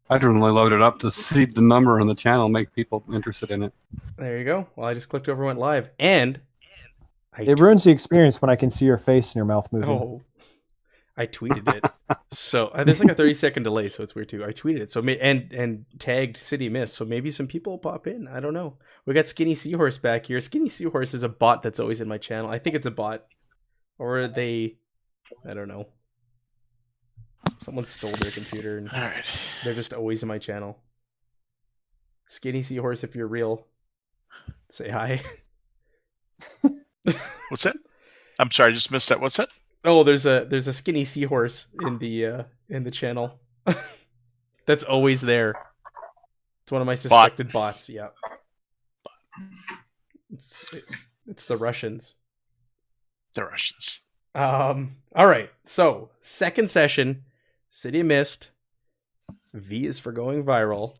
I'd normally load it up to see the number on the channel, make people interested in it. There you go. Well, I just clicked over, went live, and I It ruins the experience when I can see your face and your mouth moving. oh, I tweeted it. So there's like a 30-second delay, so it's weird too. I tweeted it, so and tagged City Mist, so maybe some people will pop in. I don't know. We got Skinny Seahorse back here. Skinny Seahorse is a bot that's always in my channel. I think it's a bot, or they, I don't know. Someone stole their computer and All right. they're just always in my channel. Skinny Seahorse, if you're real, say hi. What's that? I'm sorry, I just missed that. What's that? Oh, there's a Skinny Seahorse in the channel. That's always there. It's one of my suspected bots. Yeah. It's the Russians. The Russians. All right. So, second session, City of Mist. V is for going viral.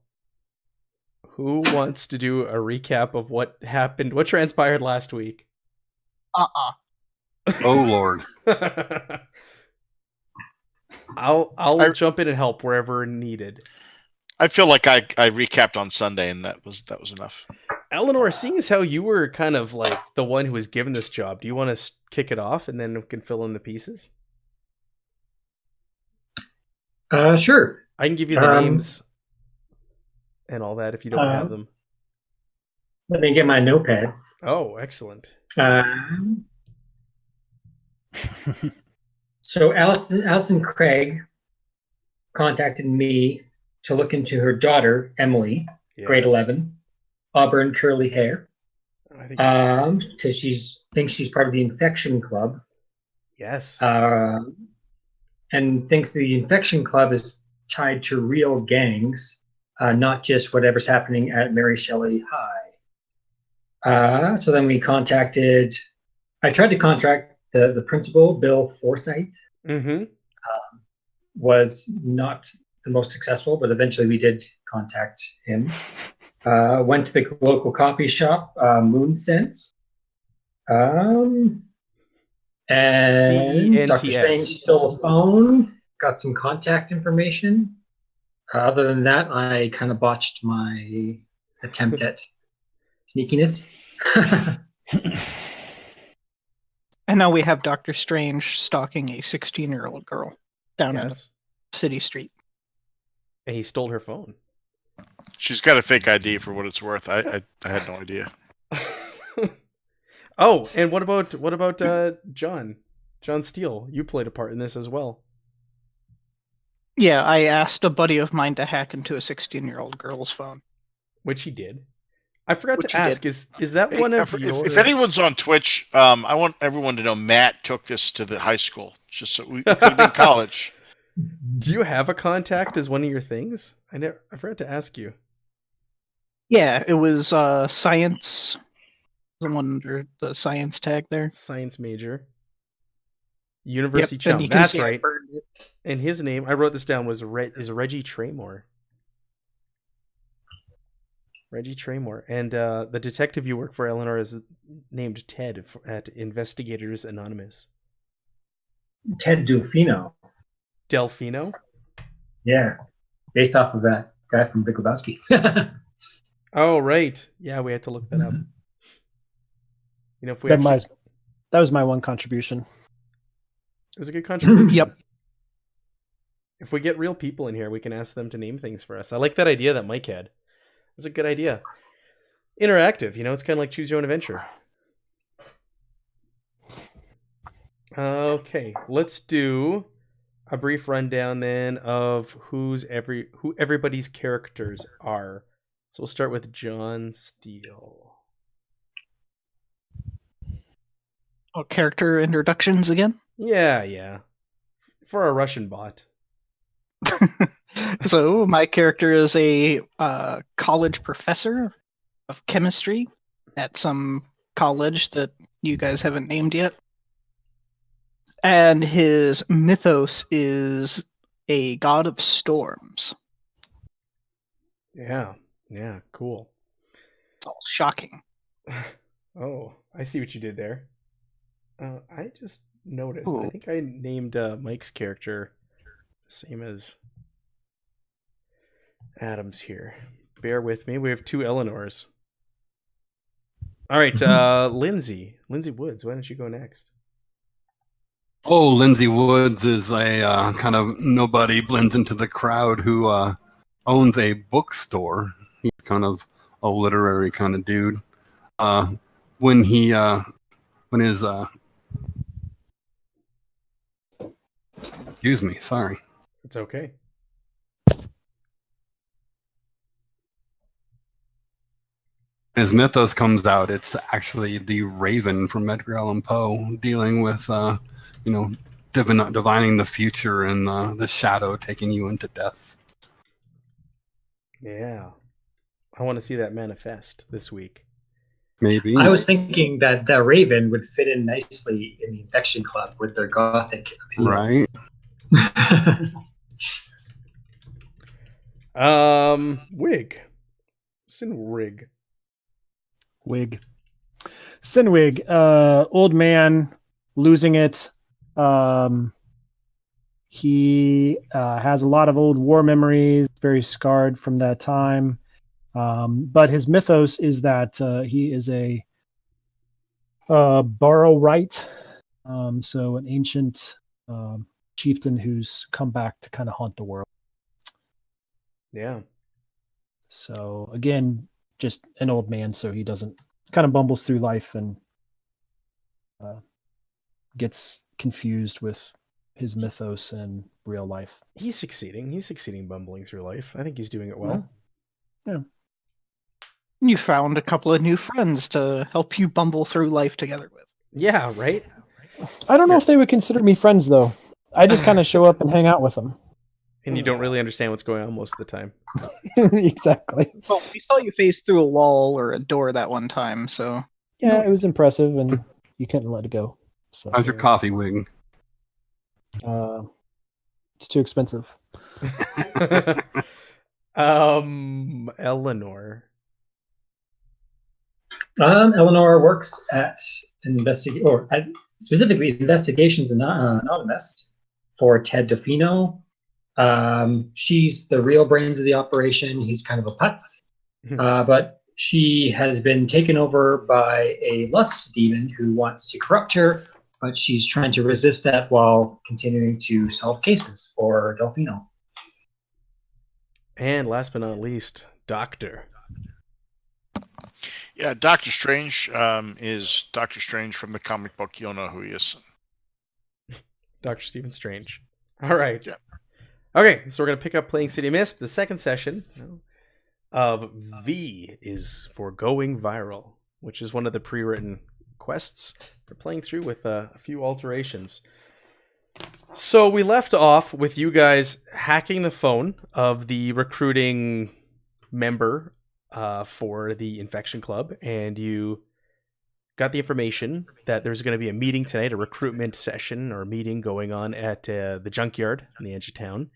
Who wants to do a recap of what happened, what transpired last week? Oh Lord. I'll jump in and help wherever needed. I feel like I recapped on Sunday, and that was enough. Eleanor, seeing as how you were kind of like the one who was given this job, do you want to kick it off and then we can fill in the pieces? Sure. I can give you the names and all that if you don't have them. Let me get my notepad. Oh, excellent. So Alison Craig contacted me to look into her daughter, Emily, grade 11, auburn curly hair. Because thinks she's part of the Infection Club. Yes. And thinks the Infection Club is tied to real gangs, not just whatever's happening at Mary Shelley High. So then I tried to contact the principal, Bill Forsythe. Mm-hmm. Was not the most successful, but eventually we did contact him. Went to the local coffee shop, Moon Sense. And Dr. Strange stole a phone, got some contact information. Other than that, I kind of botched my attempt at sneakiness. And now we have Dr. Strange stalking a 16-year-old girl down in City Street. And he stole her phone. She's got a fake ID for what it's worth. I had no idea. Oh, and what about John? John Steele, you played a part in this as well. Yeah, I asked a buddy of mine to hack into a 16-year-old girl's phone. Which he did. I forgot to ask, is that one of your... If anyone's on Twitch, I want everyone to know Matt took this to the high school, just so we could have been college. Do you have a contact as one of your things? I forgot to ask you. Yeah, it was science. Someone under the science tag there. Science major. University chum. That's right. And his name, I wrote this down, is Reggie Traymore. Reggie Traymore. And the detective you work for, Eleanor, is named Ted at Investigators Anonymous. Ted Delfino. Delfino? Yeah. Based off of that guy from Big Lebowski. Oh, right. Yeah, we had to look that up. You know, if we that was my one contribution. It was a good contribution. Yep. If we get real people in here, we can ask them to name things for us. I like that idea that Mike had. It's a good idea. Interactive, you know, it's kind of like choose your own adventure. Okay, let's do a brief rundown then of who everybody's characters are. So we'll start with John Steele. Oh, character introductions again? Yeah. For a Russian bot. So my character is a college professor of chemistry at some college that you guys haven't named yet. And his mythos is a god of storms. Yeah, cool. It's all shocking. Oh, I see what you did there. I just noticed. Ooh. I think I named Mike's character the same as Adam's here. Bear with me. We have 2 Eleanors. All right, Lindsay Woods. Why don't you go next? Oh, Lindsay Woods is a kind of nobody, blends into the crowd, who owns a bookstore. He's kind of a literary kind of dude. When his excuse me, sorry. It's okay. His mythos comes out, it's actually the Raven from Edgar Allan Poe, dealing with divining the future and the shadow taking you into death. Yeah. I want to see that manifest this week. Maybe. I was thinking that the Raven would fit in nicely in the Infection Club with their gothic appeal. Right. Wig. Sinwig. Wig. Sinwig, old man, losing it. He has a lot of old war memories, very scarred from that time. But his mythos is that he is a Borrow-Right, so an ancient chieftain who's come back to kind of haunt the world. Yeah. So again, just an old man, so he doesn't kind of bumbles through life and gets confused with his mythos and real life. He's succeeding. He's succeeding bumbling through life. I think he's doing it well. Yeah. You found a couple of new friends to help you bumble through life together with. Yeah, right? I don't know if they would consider me friends, though. I just kind of show up and hang out with them. And you don't really understand what's going on most of the time. Exactly. Well, we saw you phase through a wall or a door that one time, so... Yeah, it was impressive, and you couldn't let it go. So How's your coffee, Wig? it's too expensive. Eleanor. Eleanor works at specifically Investigations Anonymous for Ted Defino. She's the real brains of the operation. He's kind of a putz, but she has been taken over by a lust demon who wants to corrupt her, but she's trying to resist that while continuing to solve cases for Delfino. And last but not least, Doctor. Yeah, Doctor Strange is Doctor Strange from the comic book. You'll know who he is. Dr. Stephen Strange. All right. Yeah. Okay, so we're going to pick up playing City Mist. The second session of V is for going viral, which is one of the pre-written quests we're playing through with a few alterations. So we left off with you guys hacking the phone of the recruiting member for the Infection Club, and you got the information that there's going to be a meeting tonight, a recruitment session or meeting going on at the junkyard on the edge of town.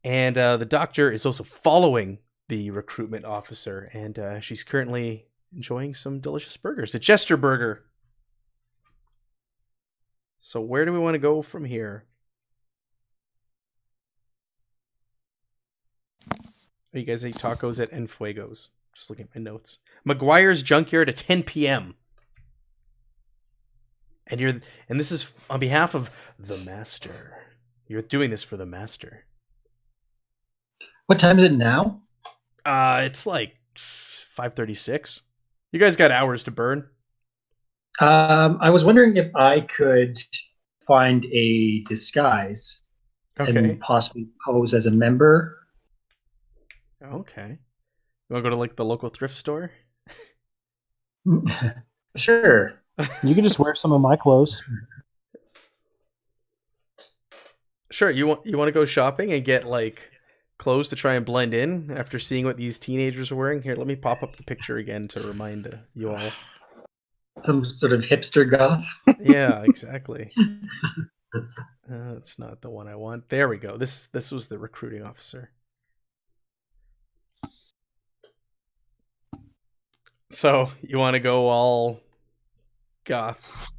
And the doctor is also following the recruitment officer, and she's currently enjoying some delicious burgers, a Jester burger. So where do we want to go from here? You guys eat tacos at Enfuegos. Just looking at my notes. McGuire's Junkyard at 10 p.m. And this is on behalf of the Master. You're doing this for the Master. What time is it now? It's like 5:36. You guys got hours to burn. I was wondering if I could find a disguise and possibly pose as a member. Okay. You want to go to like the local thrift store? Sure. You can just wear some of my clothes. Sure. You want to go shopping and get like clothes to try and blend in after seeing what these teenagers are wearing? Here, let me pop up the picture again to remind you all. Some sort of hipster goth. Yeah, exactly. That's not the one I want. There we go. This was the recruiting officer. So you want to go all goth?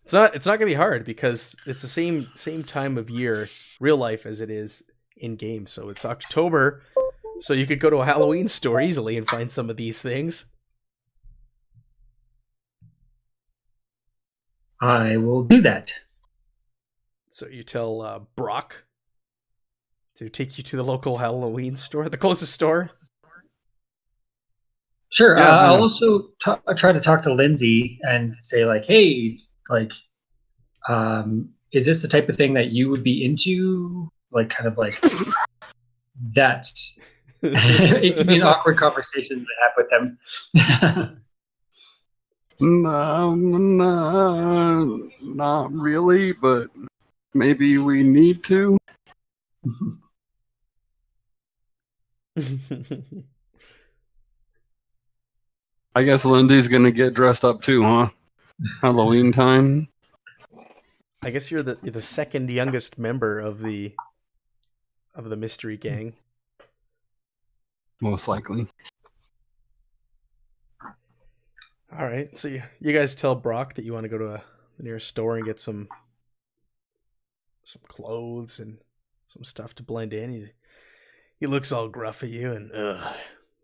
It's not gonna be hard because it's the same time of year, real life, as it is in game. So it's October, So you could go to a Halloween store easily and find some of these things. I will do that. So you tell Brock to take you to the local Halloween store, the closest store. Sure. Yeah. I'll also try to talk to Lindsay and say like, hey, like, is this the type of thing that you would be into? Like, kind of like that. It could be an awkward conversation to have with them. No, not really, but maybe we need to. I guess Lindy's gonna get dressed up too, huh? Halloween time. I guess you're the second youngest member of the mystery gang. Most likely. All right, so you guys tell Brock that you want to go to the nearest store and get some clothes and some stuff to blend in. He looks all gruff at you and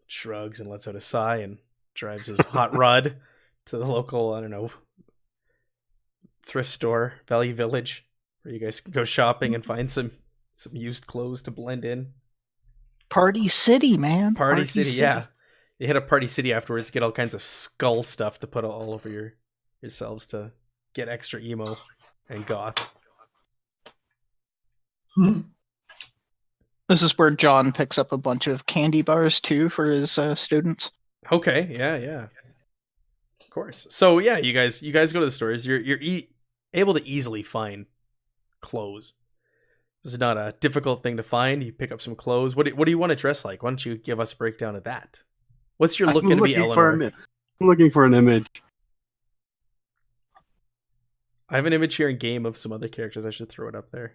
shrugs and lets out a sigh and drives his hot rod to the local, I don't know, thrift store, Value Village, where you guys can go shopping and find some used clothes to blend in. Party City, man. Party City, yeah. You hit a Party City afterwards, get all kinds of skull stuff to put all over yourselves to get extra emo and goth. This is where John picks up a bunch of candy bars too for his students. Okay, yeah. Of course. So yeah, you guys go to the stores. You're able to easily find clothes. This is not a difficult thing to find. You pick up some clothes. What do you want to dress like? Why don't you give us a breakdown of that? What's your look going to be, Eleanor? I'm looking for an image. I have an image here in game of some other characters. I should throw it up there.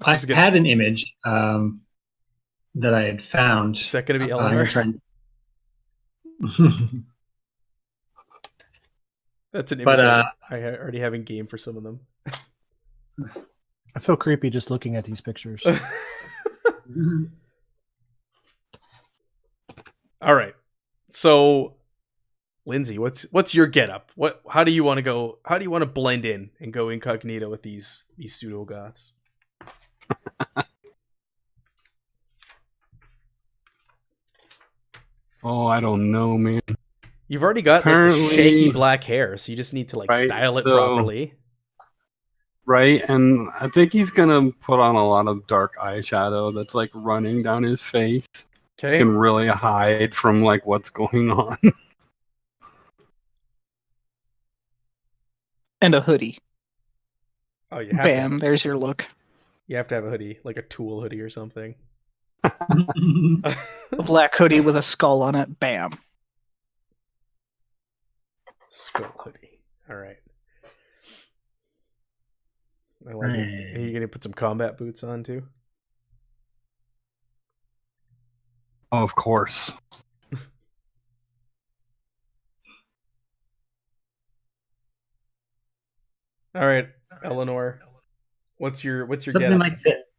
I had an image that I had found. Is that going to be Eleanor? That's an image I already have in game for some of them. I feel creepy just looking at these pictures. All right. So, Lindsay, what's your getup? How do you want to go? How do you want to blend in and go incognito with these pseudo goths? Oh, I don't know, man. You've already got like, the shaggy black hair, so you just need to like style it properly. Right, and I think he's gonna put on a lot of dark eyeshadow that's like running down his face. Okay. Can really hide from like what's going on. And a hoodie. Oh, you have Bam, there's your look. You have to have a hoodie, like a Tool hoodie or something. A black hoodie with a skull on it. Bam. Skull hoodie. All right. I like it. Are you going to put some combat boots on too? Oh, of course. All right, Eleanor. What's your something getup? like this?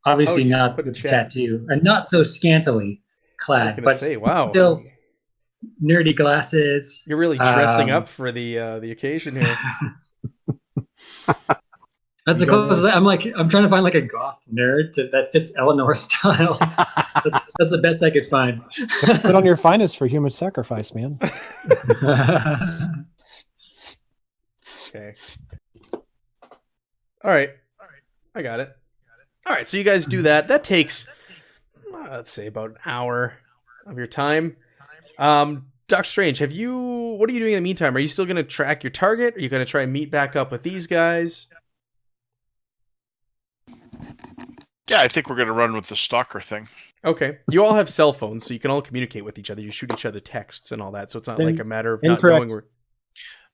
Obviously not put with a the chat. tattoo, and not so scantily clad. I was going but to say, wow. still nerdy glasses. You're really dressing up for the occasion here. That's the closest. I'm trying to find like a goth nerd that fits Eleanor's style. That's the best I could find. Put on your finest for human sacrifice, man. Okay. All right. I got it. All right. So you guys do that. That takes, let's say, about an hour of your time. Doc Strange, what are you doing in the meantime? Are you still going to track your target? Are you going to try and meet back up with these guys? Yeah, I think we're going to run with the stalker thing. Okay. You all have cell phones, so you can all communicate with each other. You shoot each other texts and all that, so it's not like a matter of not knowing where.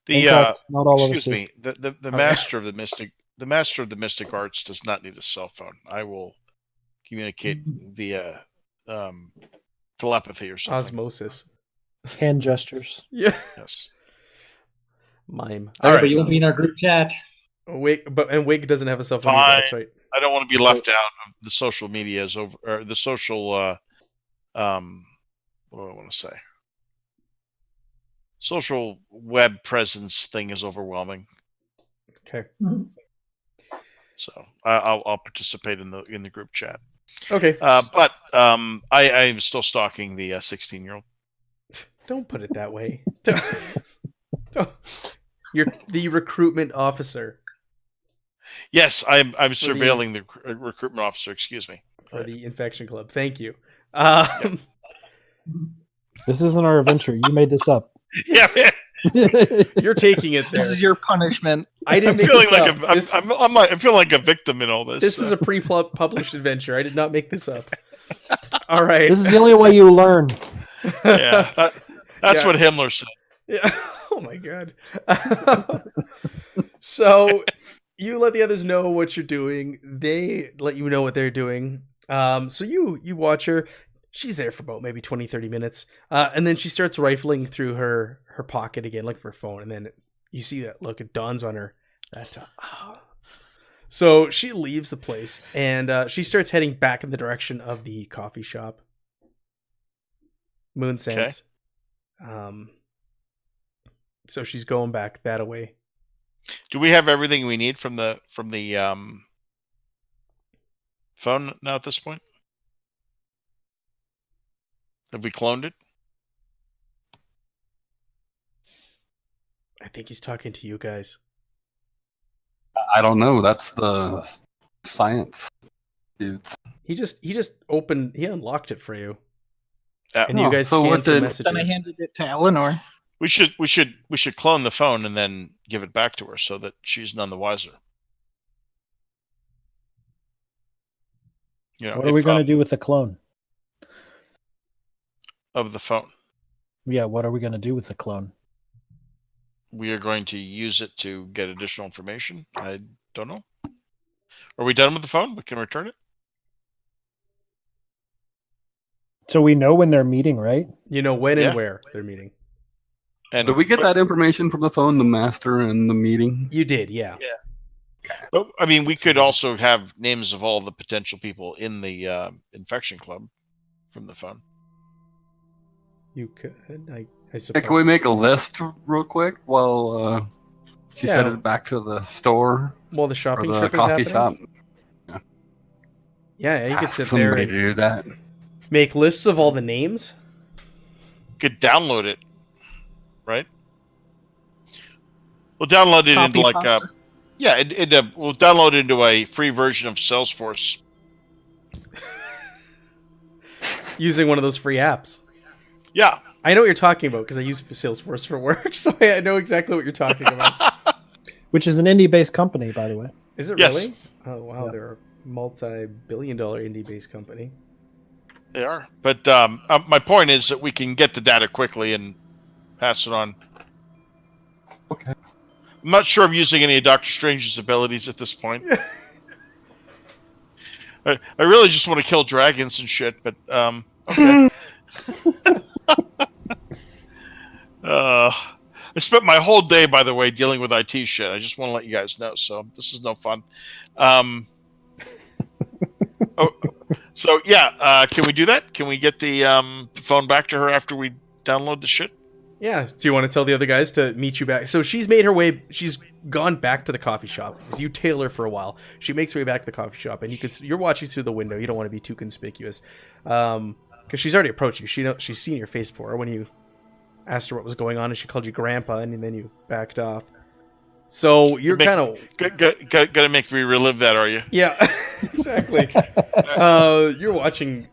Not all Excuse me. The master of the mystic arts does not need a cell phone. I will communicate via telepathy or something. Osmosis. Hand gestures. Yeah. Yes. Mime. All right, but you won't be in our group chat. Wig doesn't have a cell phone. Fine. Either, that's right. I don't want to be left out of the social media is over, or the social what do I want to say? Social web presence thing is overwhelming. Okay. So I'll participate in the group chat. Okay. But I'm still stalking the 16-year-old. Don't put it that way. You're the recruitment officer. Yes, I'm surveilling the recruitment officer. Excuse me. For the Infection Club. Thank you. This isn't our adventure. You made this up. Yeah, man. You're taking it This there. is your punishment. I didn't I'm make feeling this like up. This, I'm feeling like a victim in all this. this is a pre-published adventure. I did not make this up. All right. This is the only way you learn. yeah. That's Yeah. what Himmler said. Yeah. Oh my god. So you let the others know what you're doing. They let you know what they're doing. So you watch her. She's there for about maybe 20, 30 minutes. And then she starts rifling through her pocket again, looking for her phone. And then you see that look, it dawns on her. So she leaves the place and she starts heading back in the direction of the coffee shop. Moon Sense. So she's going back that way. Do we have everything we need from the phone now at this point? Have we cloned it? I think he's talking to you guys. I don't know. That's the science dudes. He unlocked it for you. Yeah. And you guys so scanned what some did- messages. Then I handed it to Eleanor. We should clone the phone and then give it back to her so that she's none the wiser. You know, What are we going to do with the clone? of the phone? Yeah, what are we going to do with the clone? We are going to use it to get additional information. I don't know. Are we done with the phone? We can return it. So we know when they're meeting, right? You know when Yeah. and where they're meeting. And Did we get that information from the phone, the master and the meeting? You did, yeah. But, I mean, we could also have names of all the potential people in the infection club from the phone. You could, I Hey, suppose. can we make a list real quick while she's Yeah. headed back to the store While the or shopping the trip is coffee happening? shop? Yeah, you could Ask sit there somebody and to do that. make lists of all the names. Could download it, right? We'll download it Copy into like pasta. we'll download it into a free version of Salesforce. Using one of those free apps. Yeah. I know what you're talking about because I use Salesforce for work, so I know exactly what you're talking about. Which is an indie-based company, by the way. Is it Yes. really? Oh wow, they're a multi-billion-dollar indie-based company. They are. But my point is that we can get the data quickly and pass it on. Okay. I'm not sure I'm using any of Doctor Strange's abilities at this point. I really just want to kill dragons and shit, but okay. I spent my whole day, by the way, dealing with IT shit. I just want to let you guys know. So this is no fun. So yeah, can we do that? Can we get the phone back to her after we download the shit? Yeah. Do you want to tell the other guys to meet you back? So she's made her way. She's gone back to the coffee shop because you tail her for a while. She makes her way back to the coffee shop, and you're watching through the window. You don't want to be too conspicuous, because she's already approached you. She's seen your face before when you asked her what was going on, and she called you grandpa, and then you backed off. So you're kind of Gonna make me relive that, are you? yeah, exactly. You're watching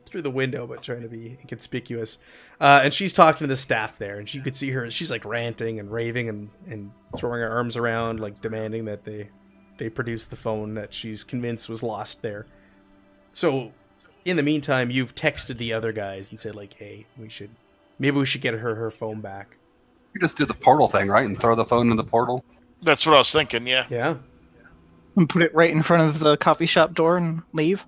through the window, but trying to be inconspicuous. And she's talking to the staff there, and you could see her. She's like ranting and raving and throwing her arms around, like demanding that they produce the phone that she's convinced was lost there. So, in the meantime, you've texted the other guys and said like, "Hey, maybe we should get her phone back." You just do the portal thing, right, and throw the phone in the portal. That's what I was thinking. Yeah. Yeah. And put it right in front of the coffee shop door and leave.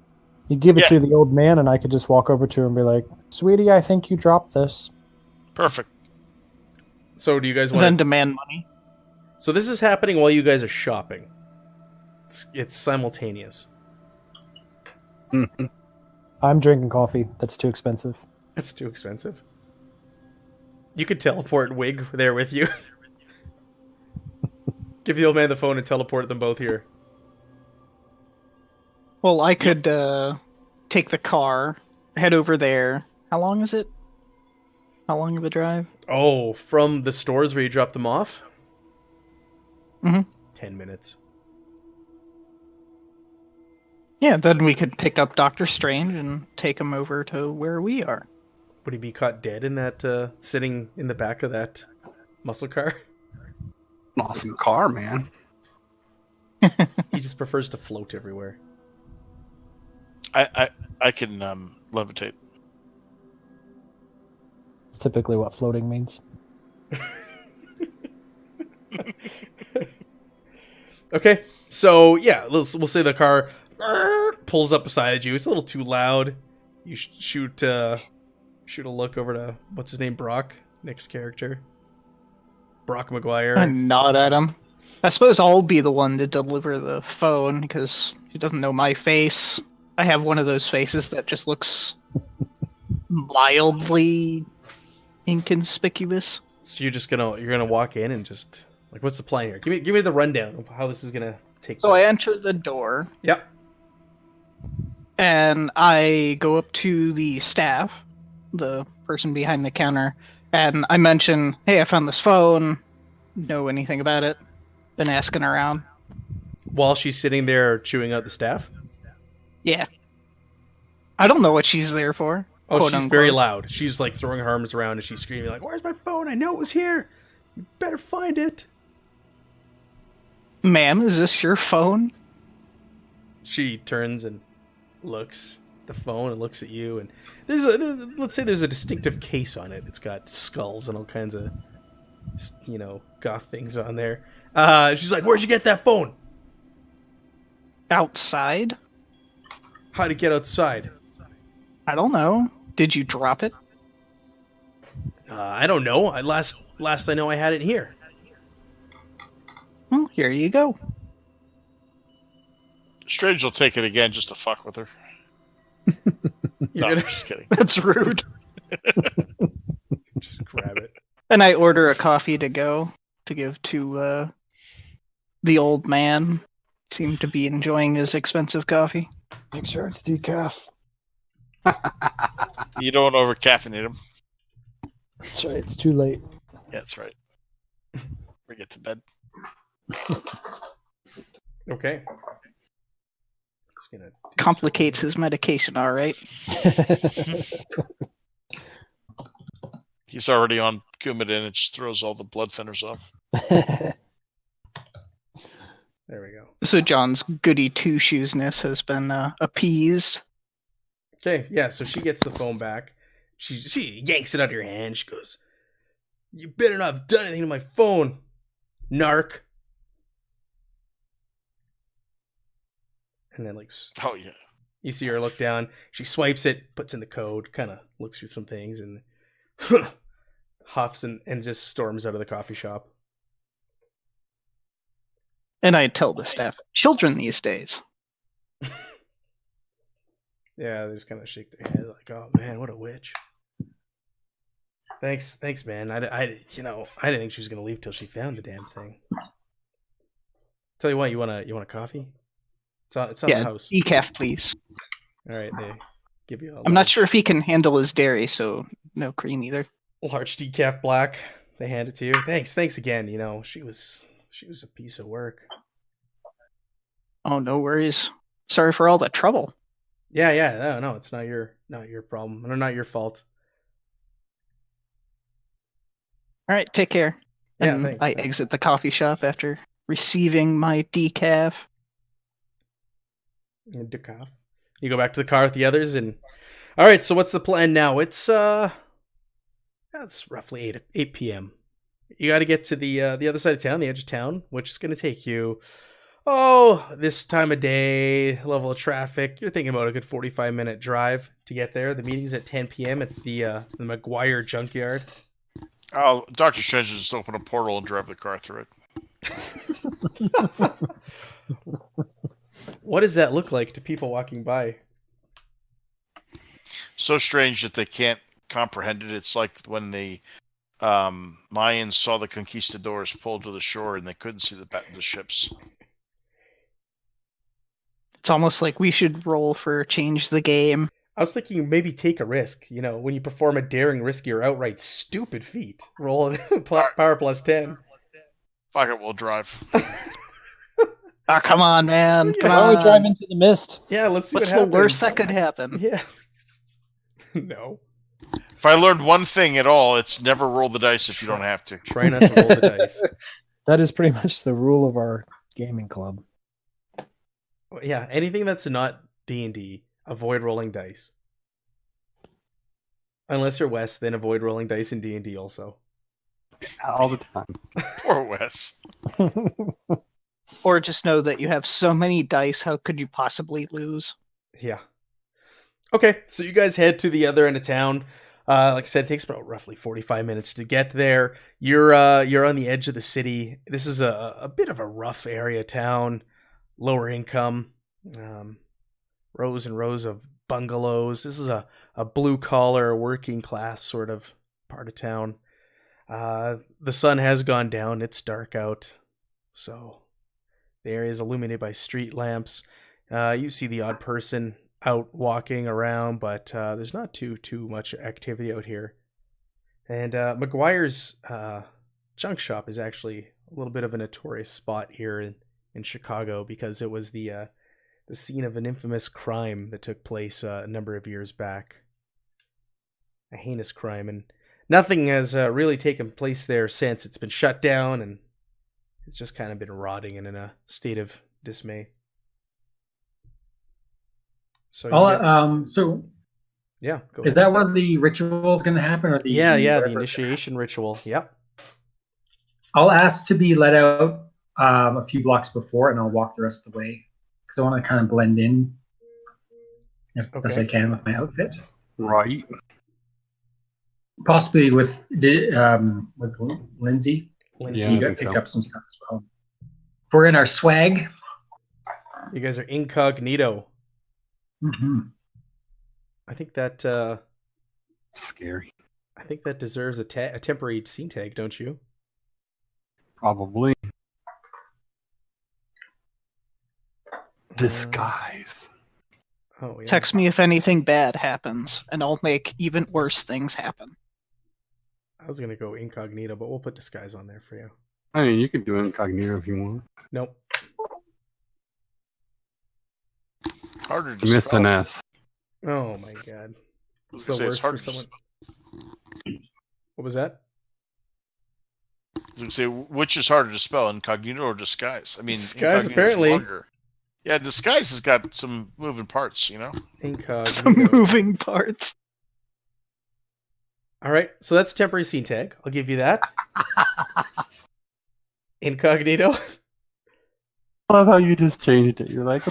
You give it Yeah. to the old man, and I could just walk over to her and be like, "Sweetie, I think you dropped this." Perfect. So do you guys And then want? demand money. So this is happening while you guys are shopping. It's simultaneous. I'm drinking coffee. That's too expensive. That's too expensive. You could teleport Wig there with you. Give the old man the phone and teleport them both here. Well, I could take the car, head over there. How long is it? How long of a drive? Oh, from the stores where you drop them off? Mhm. 10 minutes. Yeah, then we could pick up Doctor Strange and take him over to where we are. Would he be caught dead in that, sitting in the back of that muscle car? Awesome car, man. He just prefers to float everywhere. I can levitate. It's typically what floating means. Okay, so yeah, we'll say the car pulls up beside you. It's a little too loud. You shoot a look over to what's his name, Brock, Nick's character, Brock McGuire. I nod at him. I suppose I'll be the one to deliver the phone because he doesn't know my face. I have one of those faces that just looks mildly inconspicuous. So you're gonna walk in and just like, what's the plan here? Give me the rundown of how this is gonna take So I place. enter the door. Yep. And I go up to the staff, the person behind the counter, and I mention, hey, I found this phone. Know anything about it? Been asking around. While she's sitting there chewing out the staff. Yeah. I don't know what she's there for. Oh, quote, she's unquote. very loud. She's like throwing her arms around and she's screaming like, "Where's my phone? I know it was here. You better find it." Ma'am, is this your phone? She turns and looks at the phone and looks at you, and let's say there's a distinctive case on it. It's got skulls and all kinds of, goth things on there. She's like, "Where'd you get that phone? Outside? How'd it get outside?" I don't know. Did you drop it? I don't know. Last I know, I had it here. Well, here you go. Strange will take it again just to fuck with her. You're No, I'm gonna just kidding. That's rude. just grab it. And I order a coffee to go to give to the old man. Seemed to be enjoying his expensive coffee. Make sure it's decaf. You don't over caffeinate him. That's right. It's too late. Yeah, that's right. We get to bed. Okay. Just gonna Complicates his medication, all right. He's already on Coumadin. It just throws all the blood thinners off. There we go. So John's goody two-shoesness has been appeased. Okay, yeah, so she gets the phone back. She yanks it out of your hand. She goes, "You better not have done anything to my phone, narc." And then, like, Oh, yeah. you see her look down. She swipes it, puts in the code, kind of looks through some things, and huffs and just storms out of the coffee shop. And I tell the staff, children these days. Yeah, they just kind of shake their head like, "Oh man, what a witch." Thanks, man. I didn't think she was gonna leave till she found the damn thing. Tell you what, you want a coffee? It's on the Yeah, house. decaf, please. All right, they give you a I'm not sure if he can handle his dairy, so no cream either. large decaf black. They hand it to you. Thanks again. She was a piece of work. Oh, no worries. Sorry for all the trouble. Yeah. No, it's not your problem, or not your fault. All right, take care. Yeah, And thanks. I exit the coffee shop after receiving my decaf. Decaf. You go back to the car with the others, and all right. So what's the plan now? It's that's roughly 8 p.m. You got to get to the other side of town, the edge of town, which is going to take you, this time of day, level of traffic. You're thinking about a good 45-minute drive to get there. The meeting's at 10 p.m. at the McGuire Junkyard. Oh, Dr. Strange will just open a portal and drive the car through it. What does that look like to people walking by? So strange that they can't comprehend it. It's like when the Mayans saw the conquistadors pulled to the shore and they couldn't see the ships. It's almost like we should roll for change the game. I was thinking maybe take a risk. You know, when you perform a daring, risky, or outright stupid feat, roll power plus 10. Fuck it, we'll drive. Oh, come on, man. Yeah. Come Why don't we on. drive into the mist? Yeah, let's see What's what the happens. worst that could happen? Yeah. No. If I learned one thing at all, it's never roll the dice if you don't have to. Try not to roll the dice. That is pretty much the rule of our gaming club. Yeah, anything that's not D&D, avoid rolling dice. Unless you're Wes, then avoid rolling dice in D&D also. All the time. Poor Wes. Or just know that you have so many dice, how could you possibly lose? Yeah. Okay, so you guys head to the other end of town. Like I said, it takes about roughly 45 minutes to get there. You're on the edge of the city. This is a bit of a rough area town, lower income, rows and rows of bungalows. This is a blue collar working class sort of part of town. The sun has gone down. It's dark out, so the area is illuminated by street lamps. You see the odd person out walking around, but there's not too much activity out here. And McGuire's junk shop is actually a little bit of a notorious spot here in Chicago because it was the scene of an infamous crime that took place a number of years back. A heinous crime, and nothing has really taken place there since. It's been shut down, and it's just kind of been rotting and in a state of dismay. So, So yeah, go is ahead. that where the ritual is going to happen, or the Yeah, the whatever it's gonna initiation ritual. Yep. I'll ask to be let out a few blocks before, and I'll walk the rest of the way because I want to kind of blend in as best I can with my outfit. Right. Possibly with Lindsay. Lindsay, Yeah, You I got think picked so. up some stuff as well. If we're in our swag. you guys are incognito. Mm-hmm. I think that Scary. deserves a temporary scene tag, don't you? Probably. Disguise. Oh yeah. Text me if anything bad happens, and I'll make even worse things happen. I was gonna go incognito, but we'll put disguise on there for you. I mean, you could do incognito if you want. Nope. Harder to You missed spell. an S. Oh my god. I It's was the gonna say, it's worst for hard to someone. spell. What was that? I was gonna say, which is harder to spell, incognito or disguise? I mean, Disguise, incognito's apparently. longer. Yeah, disguise has got some moving parts, you know. Incognito. Some moving parts. All right, so that's temporary scene tag. I'll give you that. Incognito. I love how you just changed it. You're like,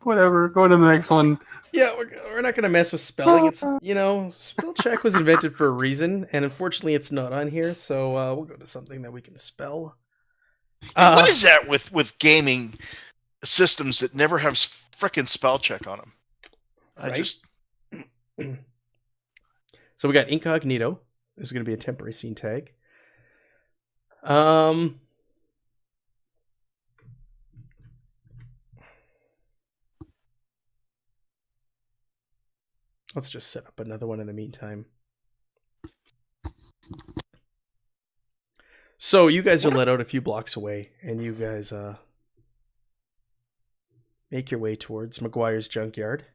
whatever, go to the next one. Yeah, we're not gonna mess with spelling. It's spell check was invented for a reason, and unfortunately, it's not on here. So we'll go to something that we can spell. What is that with gaming systems that never have frickin' spell check on them? Right? So we got incognito. This is gonna be a temporary scene tag. Let's just set up another one in the meantime. So you guys are let out a few blocks away, and you guys make your way towards McGuire's junkyard.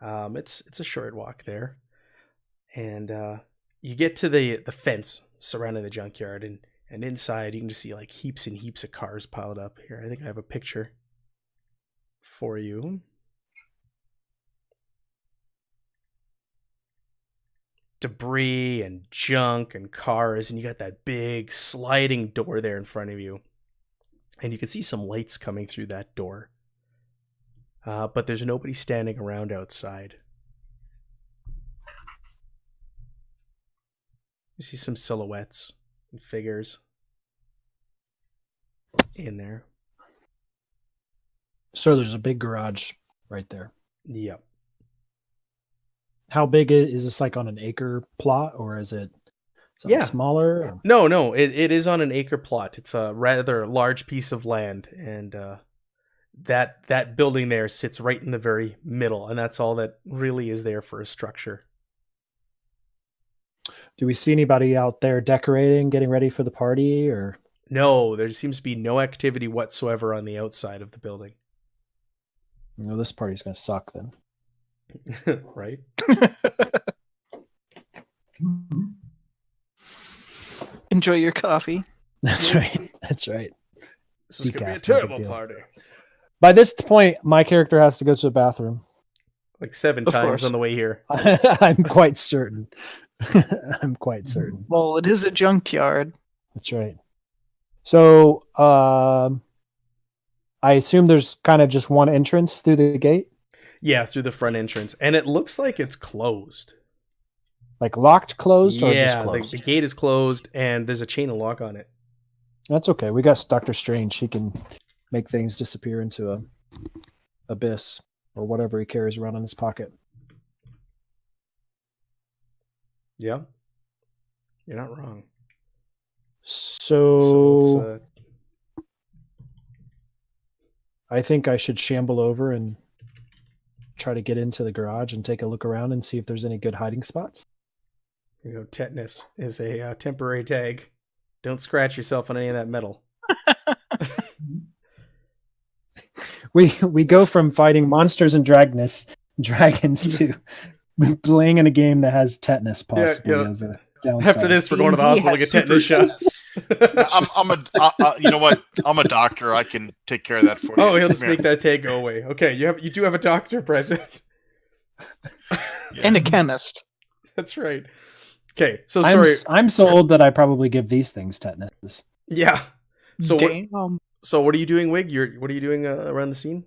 It's a short walk there, and you get to the fence surrounding the junkyard, and inside you can just see like heaps and heaps of cars piled up here. I think I have a picture for you. Debris and junk and cars, and you got that big sliding door there in front of you, and you can see some lights coming through that door, but there's nobody standing around outside. You see some silhouettes and figures in there. So there's a big garage right there. Yep. How big is this? Like on an acre plot, or is it something Yeah. smaller? Or- No, it is on an acre plot. It's a rather large piece of land, and that building there sits right in the very middle, and that's all that really is there for a structure. Do we see anybody out there decorating, getting ready for the party, or? No, there seems to be no activity whatsoever on the outside of the building. No, this party's gonna suck then. Right? Enjoy your coffee. That's right. That's right. This is gonna be a Decaf, no terrible big deal. party. By this point, my character has to go to the bathroom. Like 7 Of times course. on the way here. I'm quite certain. I'm quite certain. Well, it is a junkyard. That's right. So, I assume there's kind of just one entrance through the gate, Yeah, through the front entrance, and it looks like it's closed. like locked, closed, or just Yeah, closed. the gate is closed, and there's a chain of lock on it. That's okay. We got Doctor Strange. He can make things disappear into a abyss or whatever he carries around in his pocket. Yeah, you're not wrong. So, So I think I should shamble over and try to get into the garage and take a look around and see if there's any good hiding spots. tetanus is a temporary tag. Don't scratch yourself on any of that metal. We go from fighting monsters and dragons to playing in a game that has tetanus possibly yeah. as a downside. After this, we're going to the D&D hospital to has get tetanus super shots. You know what? I'm a doctor. I can take care of that for you. Oh, he'll just Come here. make that tag go away. Okay, you do have a doctor present. And a chemist. That's right. Okay, so I'm, sorry. I'm so old that I probably give these things tetanus. Yeah. So what, Damn. so what are you doing, Wig? What are you doing around the scene?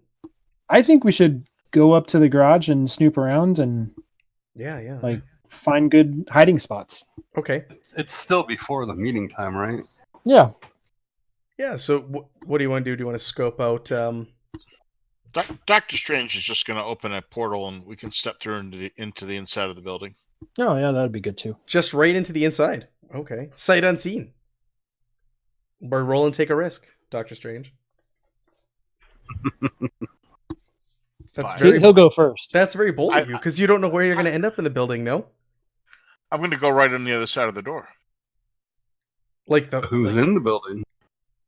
I think we should go up to the garage and snoop around and Yeah. like find good hiding spots. Okay. It's still before the meeting time, right? Yeah. Yeah. So what do you want to do? Do you want to scope out? Doctor Strange is just going to open a portal and we can step through into the inside of the building. Oh, yeah, that'd be good too. Just right into the inside. Okay. Sight unseen. Or roll and take a risk, Doctor Strange. That's Fine. very He'll go first. that's very bold of I- you because you don't know where you're going to end up in the building. No, I'm going to go right on the other side of the door. like the Who's in the building?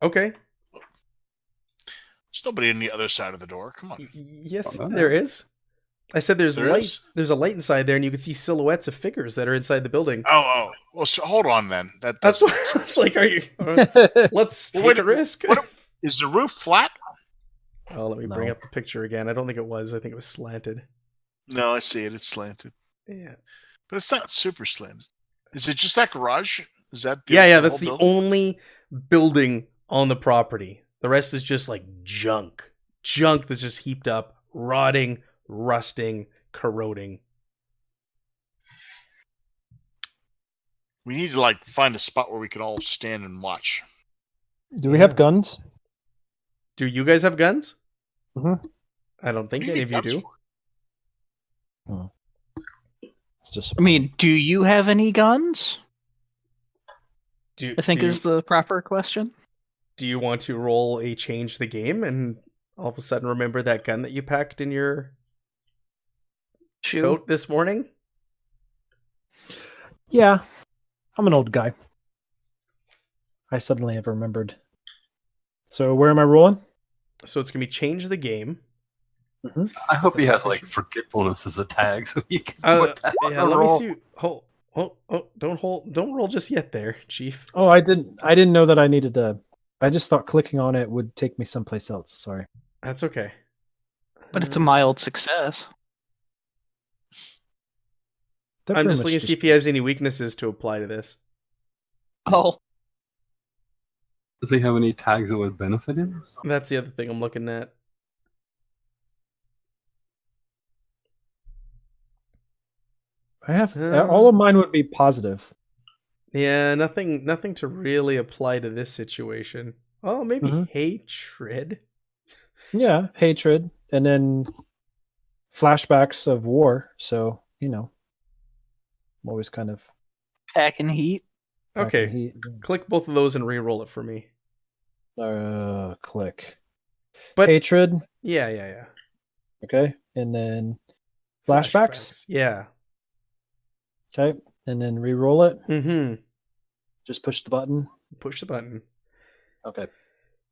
Okay. There's nobody on the other side of the door. Come on. Yes, Oh, no. there is. I said there's There light. is? There's a light inside there, and you can see silhouettes of figures that are inside the building. Oh. Well, so hold on then. That's That's what it's like. Are you? Let's Well, take wait a a- risk. what- Is the roof flat? Oh, let me bring No. up the picture again. I don't think it was. I think it was slanted. No, I see it. It's slanted, Yeah. but it's not super slanted. Is it just that garage? Is that Yeah. the That's the whole building? only building on the property. The rest is just like junk. Junk that's just heaped up, rotting, rusting, corroding. We need to like find a spot where we can all stand and watch. Do we have guns? Do you guys have guns? Mhm. I don't think What do any you of you need guns do. for? It's just I mean, do you have any guns? Do, I think do is the proper question. Do you want to roll a change the game and all of a sudden remember that gun that you packed in your Shoot. coat this morning? yeah. I'm an old guy. I suddenly have remembered. So where am I rolling? So it's gonna be change the game. I hope he has like forgetfulness as a tag, so he can put that on Yeah, the let roll. me see. Don't roll just yet, there, Chief. Oh, I didn't know that I needed to. I just thought clicking on it would take me someplace else. Sorry. That's okay. But it's a mild success. That I'm pretty just much looking to see if he has any weaknesses to apply to this. Oh, Does he have any tags that would benefit him? That's the other thing I'm looking at. I have all of mine would be positive. Yeah, nothing to really apply to this situation. Oh, maybe Mhm. hatred. Yeah, hatred, and then flashbacks of war. So I'm always kind of Packing heat. packing Okay. heat. Click both of those and re-roll it for me. Click But hatred. yeah. Okay, and then flashbacks. Yeah. Okay, and then re-roll it. Mm-hmm. Just push the button. Push the button. Okay.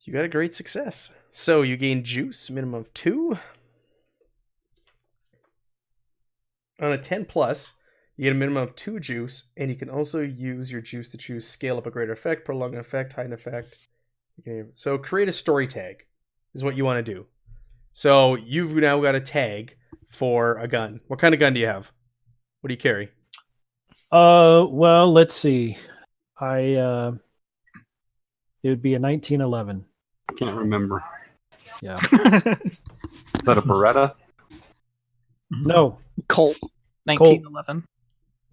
You got a great success. So you gain juice, minimum of 2. On a 10 plus, you get a minimum of 2 juice, and you can also use your juice to choose scale up a greater effect, prolong an effect, heighten effect. So create a story tag is what you want to do. So you've now got a tag for a gun. What kind of gun do you have? What do you carry? Well, let's see. It would be a 1911. I can't remember. Yeah. Is that a Beretta? No, Colt. 1911.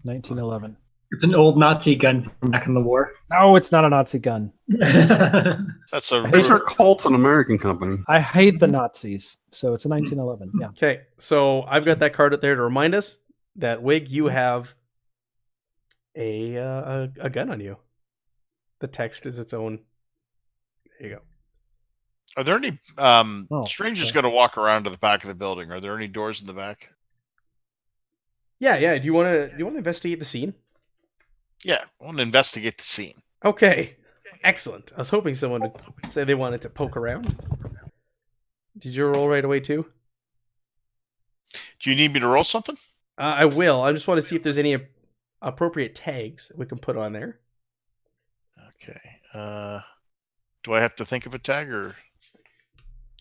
1911. It's an old Nazi gun from back in the war. No, it's not a Nazi gun. That's a These are Colt's an American company. I hate the Nazis, so it's a 1911. Yeah. Okay, so I've got that card up there to remind us that Wig, you have a gun on you. The text is its own. There you go. Are there any strangers okay. going to walk around to the back of the building? Are there any doors in the back? Yeah. Do you want to investigate the scene? Yeah, I want to investigate the scene. Okay, excellent. I was hoping someone would say they wanted to poke around. Did you roll right away too? Do you need me to roll something? I will. I just want to see if there's any appropriate tags we can put on there. Okay. Do I have to think of a tag or?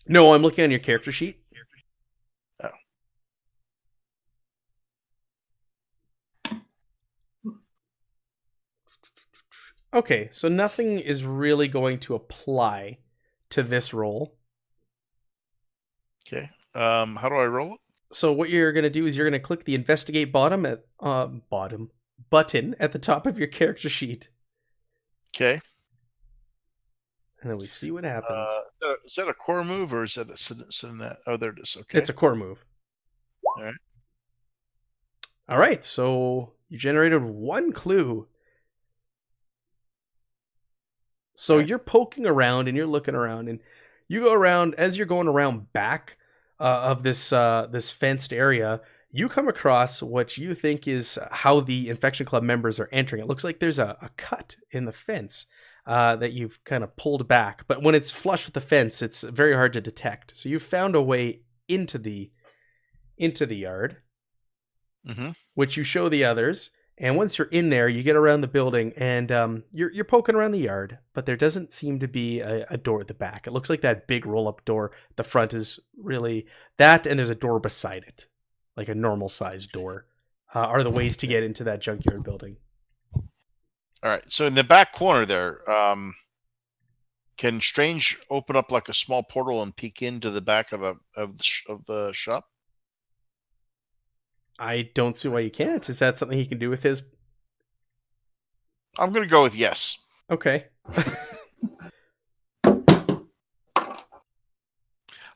No, I'm looking on your character sheet. Oh. Okay, so nothing is really going to apply to this roll. Okay. How do I roll it? So what you're going to do is you're going to click the investigate bottom button at the top of your character sheet, Okay. and then we see what happens. Is that a core move or is that a Oh, there it is. Okay. It's a core move. All right. All right, so you generated 1 clue. So Okay. you're poking around and you're looking around, and you go around as you're going around back of this fenced area. You come across what you think is how the Infection Club members are entering. It looks like there's a cut in the fence that you've kind of pulled back, but when it's flush with the fence, it's very hard to detect. So you've found a way into the yard, Mm-hmm. which you show the others. And once you're in there, you get around the building, and you're poking around the yard, but there doesn't seem to be a door at the back. It looks like that big roll-up door at the front is really that, and there's a door beside it, like a normal-sized door, are the ways to get into that junkyard building. All right. So in the back corner there, can Strange open up like a small portal and peek into the back of the shop? I don't see why you can't. Is that something he can do with his... I'm going to go with yes. Okay.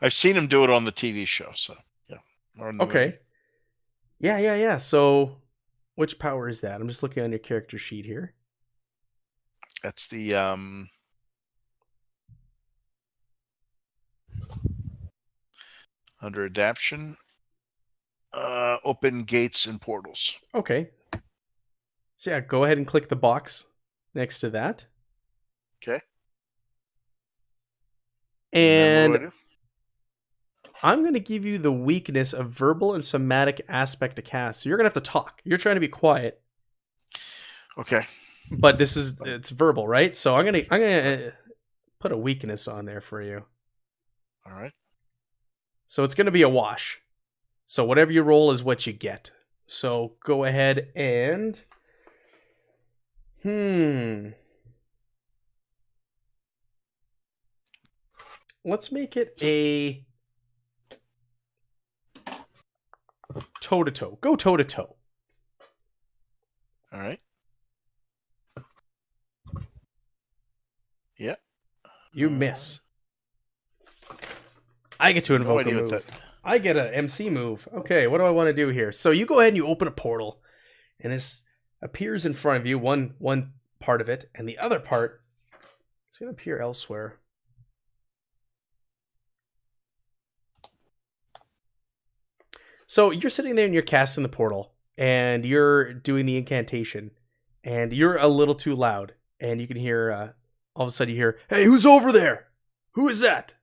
I've seen him do it on the TV show, so yeah. Or in the Okay. movie. Yeah. So, which power is that? I'm just looking on your character sheet here. That's the under adaption, open gates and portals. Okay. So yeah, go ahead and click the box next to that. Okay. And what do I do? I'm going to give you the weakness of verbal and somatic aspect to cast. So you're going to have to talk. You're trying to be quiet, Okay. but it's verbal, right? So I'm going to put a weakness on there for you. All right. So it's going to be a wash. So whatever you roll is what you get. So go ahead and let's make it a toe-to-toe. Go toe-to-toe. All right. Yeah. You miss. I get to No invoke a idea what move. that. I get an MC move. Okay, what do I want to do here? So you go ahead and you open a portal, and this appears in front of you, one part of it, and the other part is going to appear elsewhere. So you're sitting there and you're casting the portal, and you're doing the incantation, and you're a little too loud, and you can hear, all of a sudden you hear, "Hey, who's over there? Who is that?"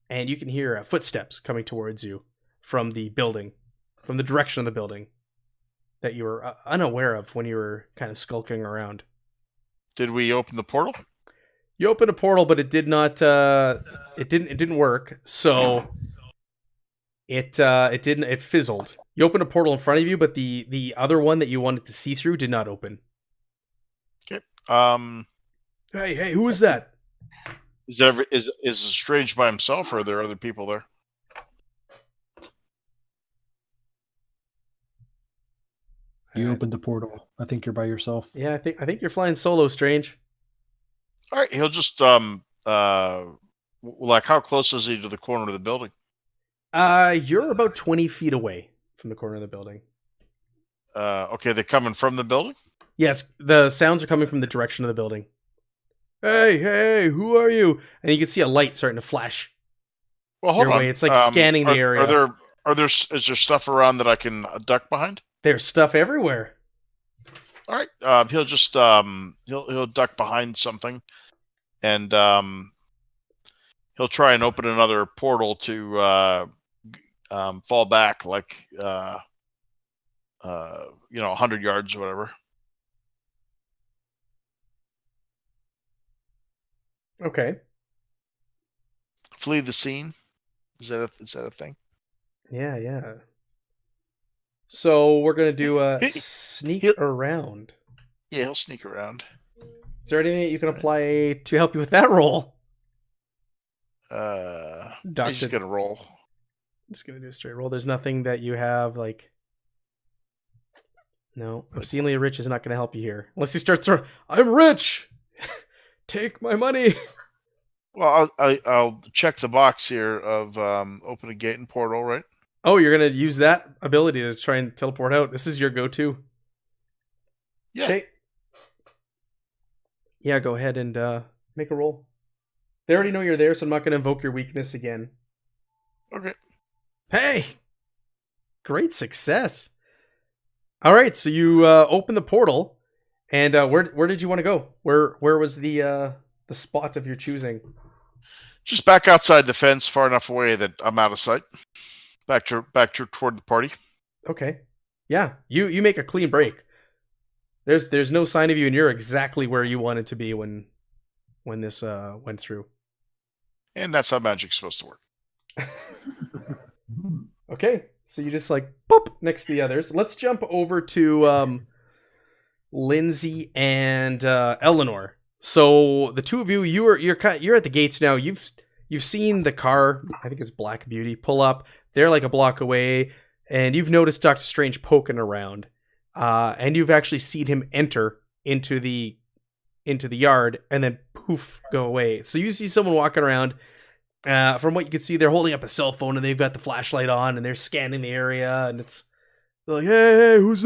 And you can hear footsteps coming towards you from the building, from the direction of the building that you were unaware of when you were kind of skulking around. Did we open the portal? You opened a portal, but it did not. It didn't work. So it didn't. It fizzled. You opened a portal in front of you, but the other one that you wanted to see through did not open. Okay. Hey, who is that? Is Strange by himself, or are there other people there? You opened the portal. I think you're by yourself. Yeah, I think you're flying solo, Strange. All right, he'll just like, how close is he to the corner of the building? You're about 20 feet away from the corner of the building. Okay, they're coming from the building. Yes, the sounds are coming from the direction of the building. Hey, who are you? And you can see a light starting to flash Well, hold your on. way. It's like scanning the area. Is there stuff around that I can duck behind? There's stuff everywhere. All right. He'll just he'll duck behind something, and he'll try and open another portal to fall back like 100 yards or whatever. Okay. Flee the scene. Is that a thing? Yeah. So we're gonna do a sneak around. Yeah, he'll sneak around. Is there anything that you can apply to help you with that roll? He's just gonna roll. I'm just gonna do a straight roll. There's nothing that you have like. No, obscenely rich is not gonna help you here unless he starts throwing. I'm rich. Take my money. Well, I'll check the box here of open a gate and portal, right? Oh, you're gonna use that ability to try and teleport out. This is your go-to. Yeah. Okay. Yeah, go ahead and make a roll. They already know you're there, so I'm not gonna invoke your weakness again. Okay. Hey! Great success. All right, so you open the portal, and where did you want to go? Where was the spot of your choosing? Just back outside the fence, far enough away that I'm out of sight. Back toward the party. Okay. Yeah, you make a clean break. There's no sign of you, and you're exactly where you wanted to be when this went through. And that's how magic's supposed to work. Okay, so you just like boop next to the others. Let's jump over to Lindsay and Eleanor. So the two of you, you're at the gates now. You've seen the car. I think it's Black Beauty pull up. They're like a block away, and you've noticed Dr. Strange poking around. And you've actually seen him enter into the yard and then poof go away. So you see someone walking around. From what you can see, they're holding up a cell phone and they've got the flashlight on and they're scanning the area, and they're like, hey, who's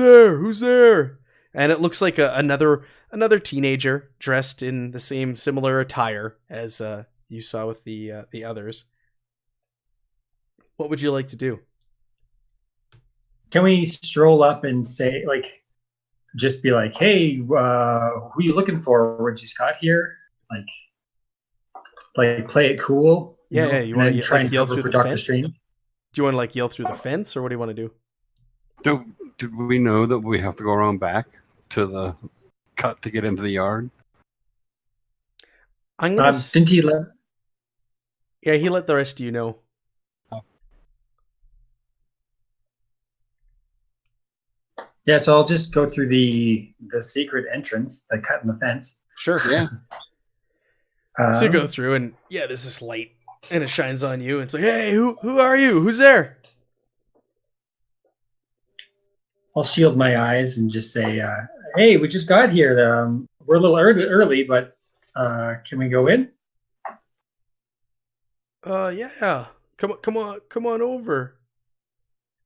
there? And it looks like another teenager dressed in the same similar attire as you saw with the others. What would you like to do? Can we stroll up and say, like, just be like, hey, who are you looking for? What just got here? Like play it cool. Yeah, you want to try and yell cover through for the Doctor fence? Strange? Do you want to like yell through the fence, or what do you want to do? Did we know that we have to go around back to the cut to get into the yard? I'm gonna. Didn't he let? Yeah, he let the rest of you know. Yeah, so I'll just go through the secret entrance, the cut in the fence. Sure. Yeah. So you go through, and yeah, there's this light, and it shines on you, and it's like, hey, who are you? Who's there? I'll shield my eyes and just say, hey, we just got here. We're a little early, but can we go in? Yeah. Come on over.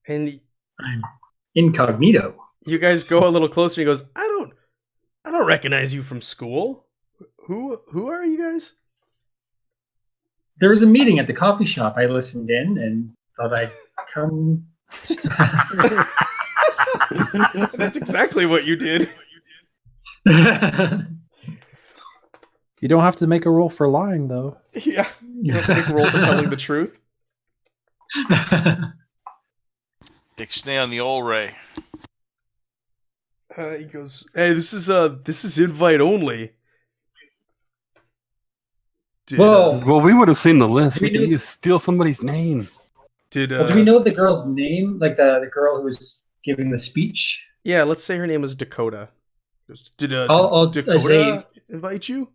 And I'm incognito. you guys go a little closer. And he goes, I don't recognize you from school. Who are you guys? There was a meeting at the coffee shop. I listened in and thought I'd come. That's exactly what you did. You don't have to make a roll for lying, though. Yeah. You have to make a roll for telling the truth. Ixnay on the old Ray. He goes, "Hey, this is invite only." Did, Whoa. Well, we would have seen the list. We We didn't do- steal somebody's name. did Well, do we know the girl's name? Like the girl who was giving the speech? Yeah, let's say her name was Dakota. Did I'll Dakota say- invite you?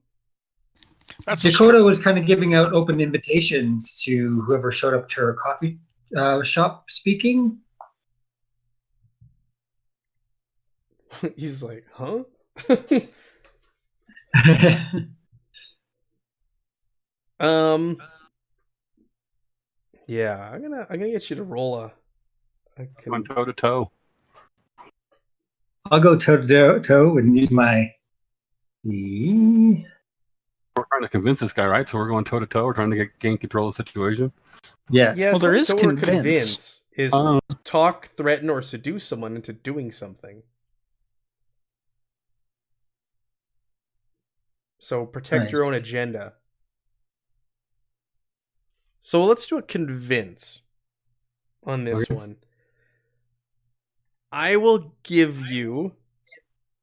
That's a Dakota was kind of giving out open invitations to whoever showed up to her coffee shop speaking. He's like, huh? Yeah, I'm gonna get you to roll a Going toe to toe. I'll go toe to toe and use my. See. We're trying to convince this guy, right? So we're going toe to toe. We're trying to gain control of the situation. Yeah. Yeah, Well, there is toe-to-toe or convince. is talk, threaten, or seduce someone into doing something. So protect Nice. your own agenda. So let's do a convince on this Okay. one. I will give you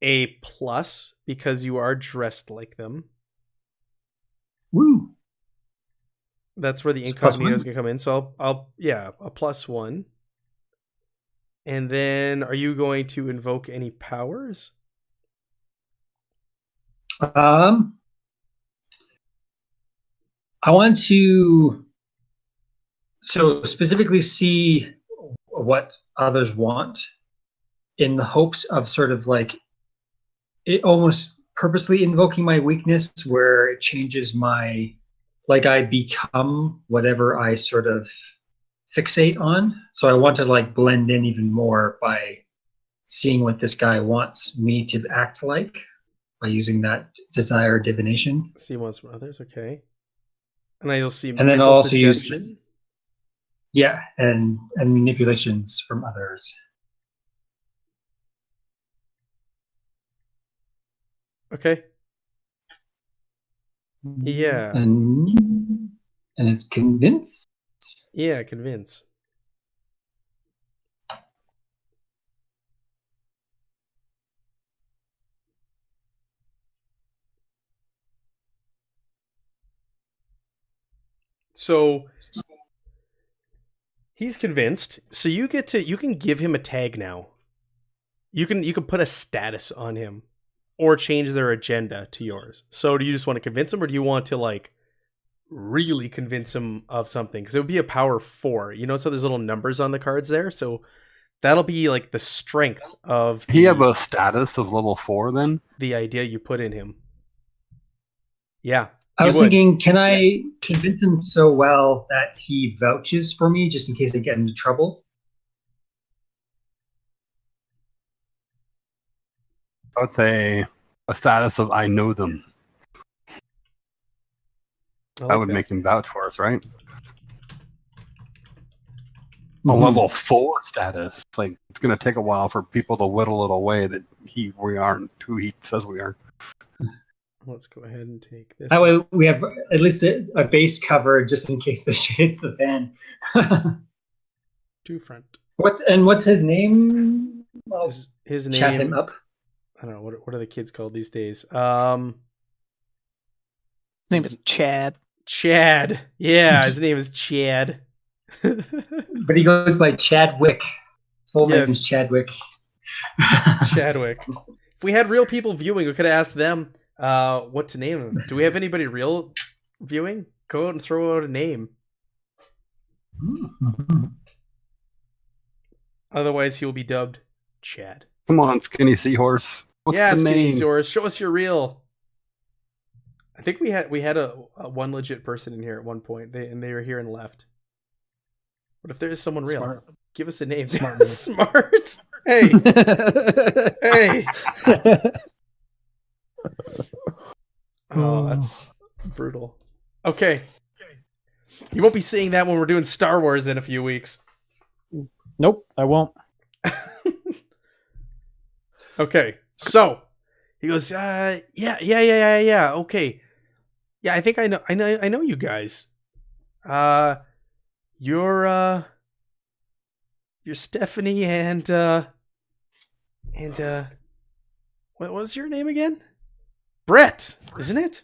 a plus because you are dressed like them. Woo. That's where the It's plus incognito is one? gonna come in. So I'll a +1. And then are you going to invoke any powers? I want to specifically see what others want in the hopes of sort of like it almost purposely invoking my weakness where it changes my like I become whatever I sort of fixate on. So I want to like blend in even more by seeing what this guy wants me to act like by using that desire divination. See ones from others, okay. And you'll see And then I'll mental also use suggestion. Yeah, and manipulations from others. Okay. Yeah. And it's convince. Yeah, convince. So he's convinced. So you can give him a tag now. You can put a status on him or change their agenda to yours. So do you just want to convince him or do you want to like really convince him of something? Because it would be a power 4. You know, so there's little numbers on the cards there. So that'll be like the strength of He have a status of level 4 then? the idea you put in him. Yeah. I he was would. thinking, can I convince him so well that he vouches for me just in case I get into trouble? I would say a status of I know them. I That like would make him vouch for us, right? A Mhm. level 4 status. Like it's gonna take a while for people to whittle it away that we aren't who he says we are. Let's go ahead and take this. That way we have at least a base cover just in case the shit hits the fan. Two front. What's his name? I'll His chat name. him up. I don't know what are the kids called these days. His name is Chad. Chad. Yeah, his name is Chad. But he goes by Chadwick. Full Yes. name is Chadwick. Chadwick. If we had real people viewing, we could have asked them what to name him. Do we have anybody real viewing? Go out and throw out a name. Otherwise, he will be dubbed Chad. Come on, skinny seahorse. What's yeah, the Skinny name? Source, show us your real. I think we had a one legit person in here at one point. They were here and left. What if there is someone real? Smart. Give us a name. Smart move. Smart. Hey. Hey. Oh, that's brutal. Okay. You won't be seeing that when we're doing Star Wars in a few weeks. Nope, I won't. Okay. So he goes, yeah. Okay. Yeah, I think I know you guys. You're Stephanie and what was your name again? Brett, isn't it?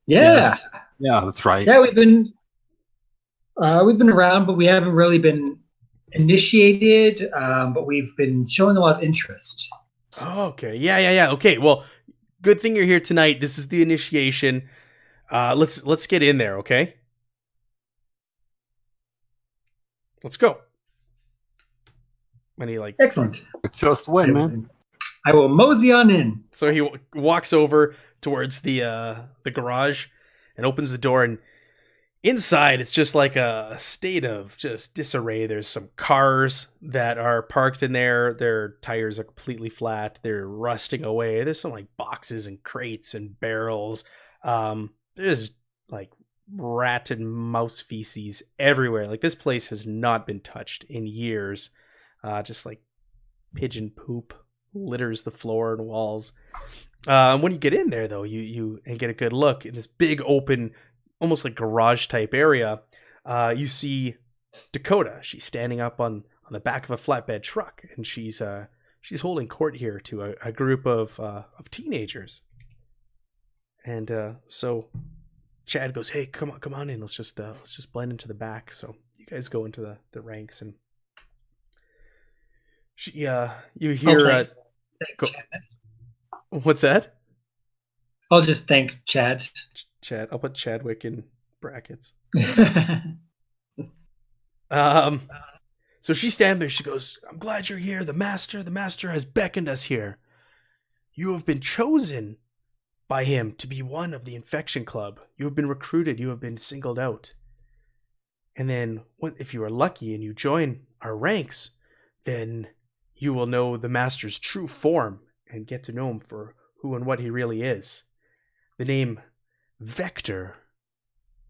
Yeah, Yes. Yeah, that's right. yeah. We've been around, but we haven't really been initiated. But we've been showing a lot of interest. Oh, okay. Yeah. Okay. Well, good thing you're here tonight. This is the initiation. Let's get in there, okay? Let's go. When he Excellent. Just win, man. I will mosey on in. so he walks over towards the garage and opens the door, and inside it's just like a state of just disarray. There's some cars that are parked in there. Their tires are completely flat. They're rusting away. There's some like boxes and crates and barrels. There's like rat and mouse feces everywhere. Like this place has not been touched in years. Just like pigeon poop litters the floor and walls. When you get in there though, you and get a good look in this big open, almost like garage type area. You see Dakota. She's standing up on the back of a flatbed truck, and she's holding court here to a group of teenagers. And so Chad goes, "Hey, come on in. Let's just blend into the back." So you guys go into the ranks, and you hear what's that? I'll just thank Chad. Chad. I'll put Chadwick in brackets. So she stands there. She goes, "I'm glad you're here. The master has beckoned us here. You have been chosen by him to be one of the infection club. You have been recruited. You have been singled out. And then if you are lucky and you join our ranks, then you will know the master's true form and get to know him for who and what he really is. The name Vector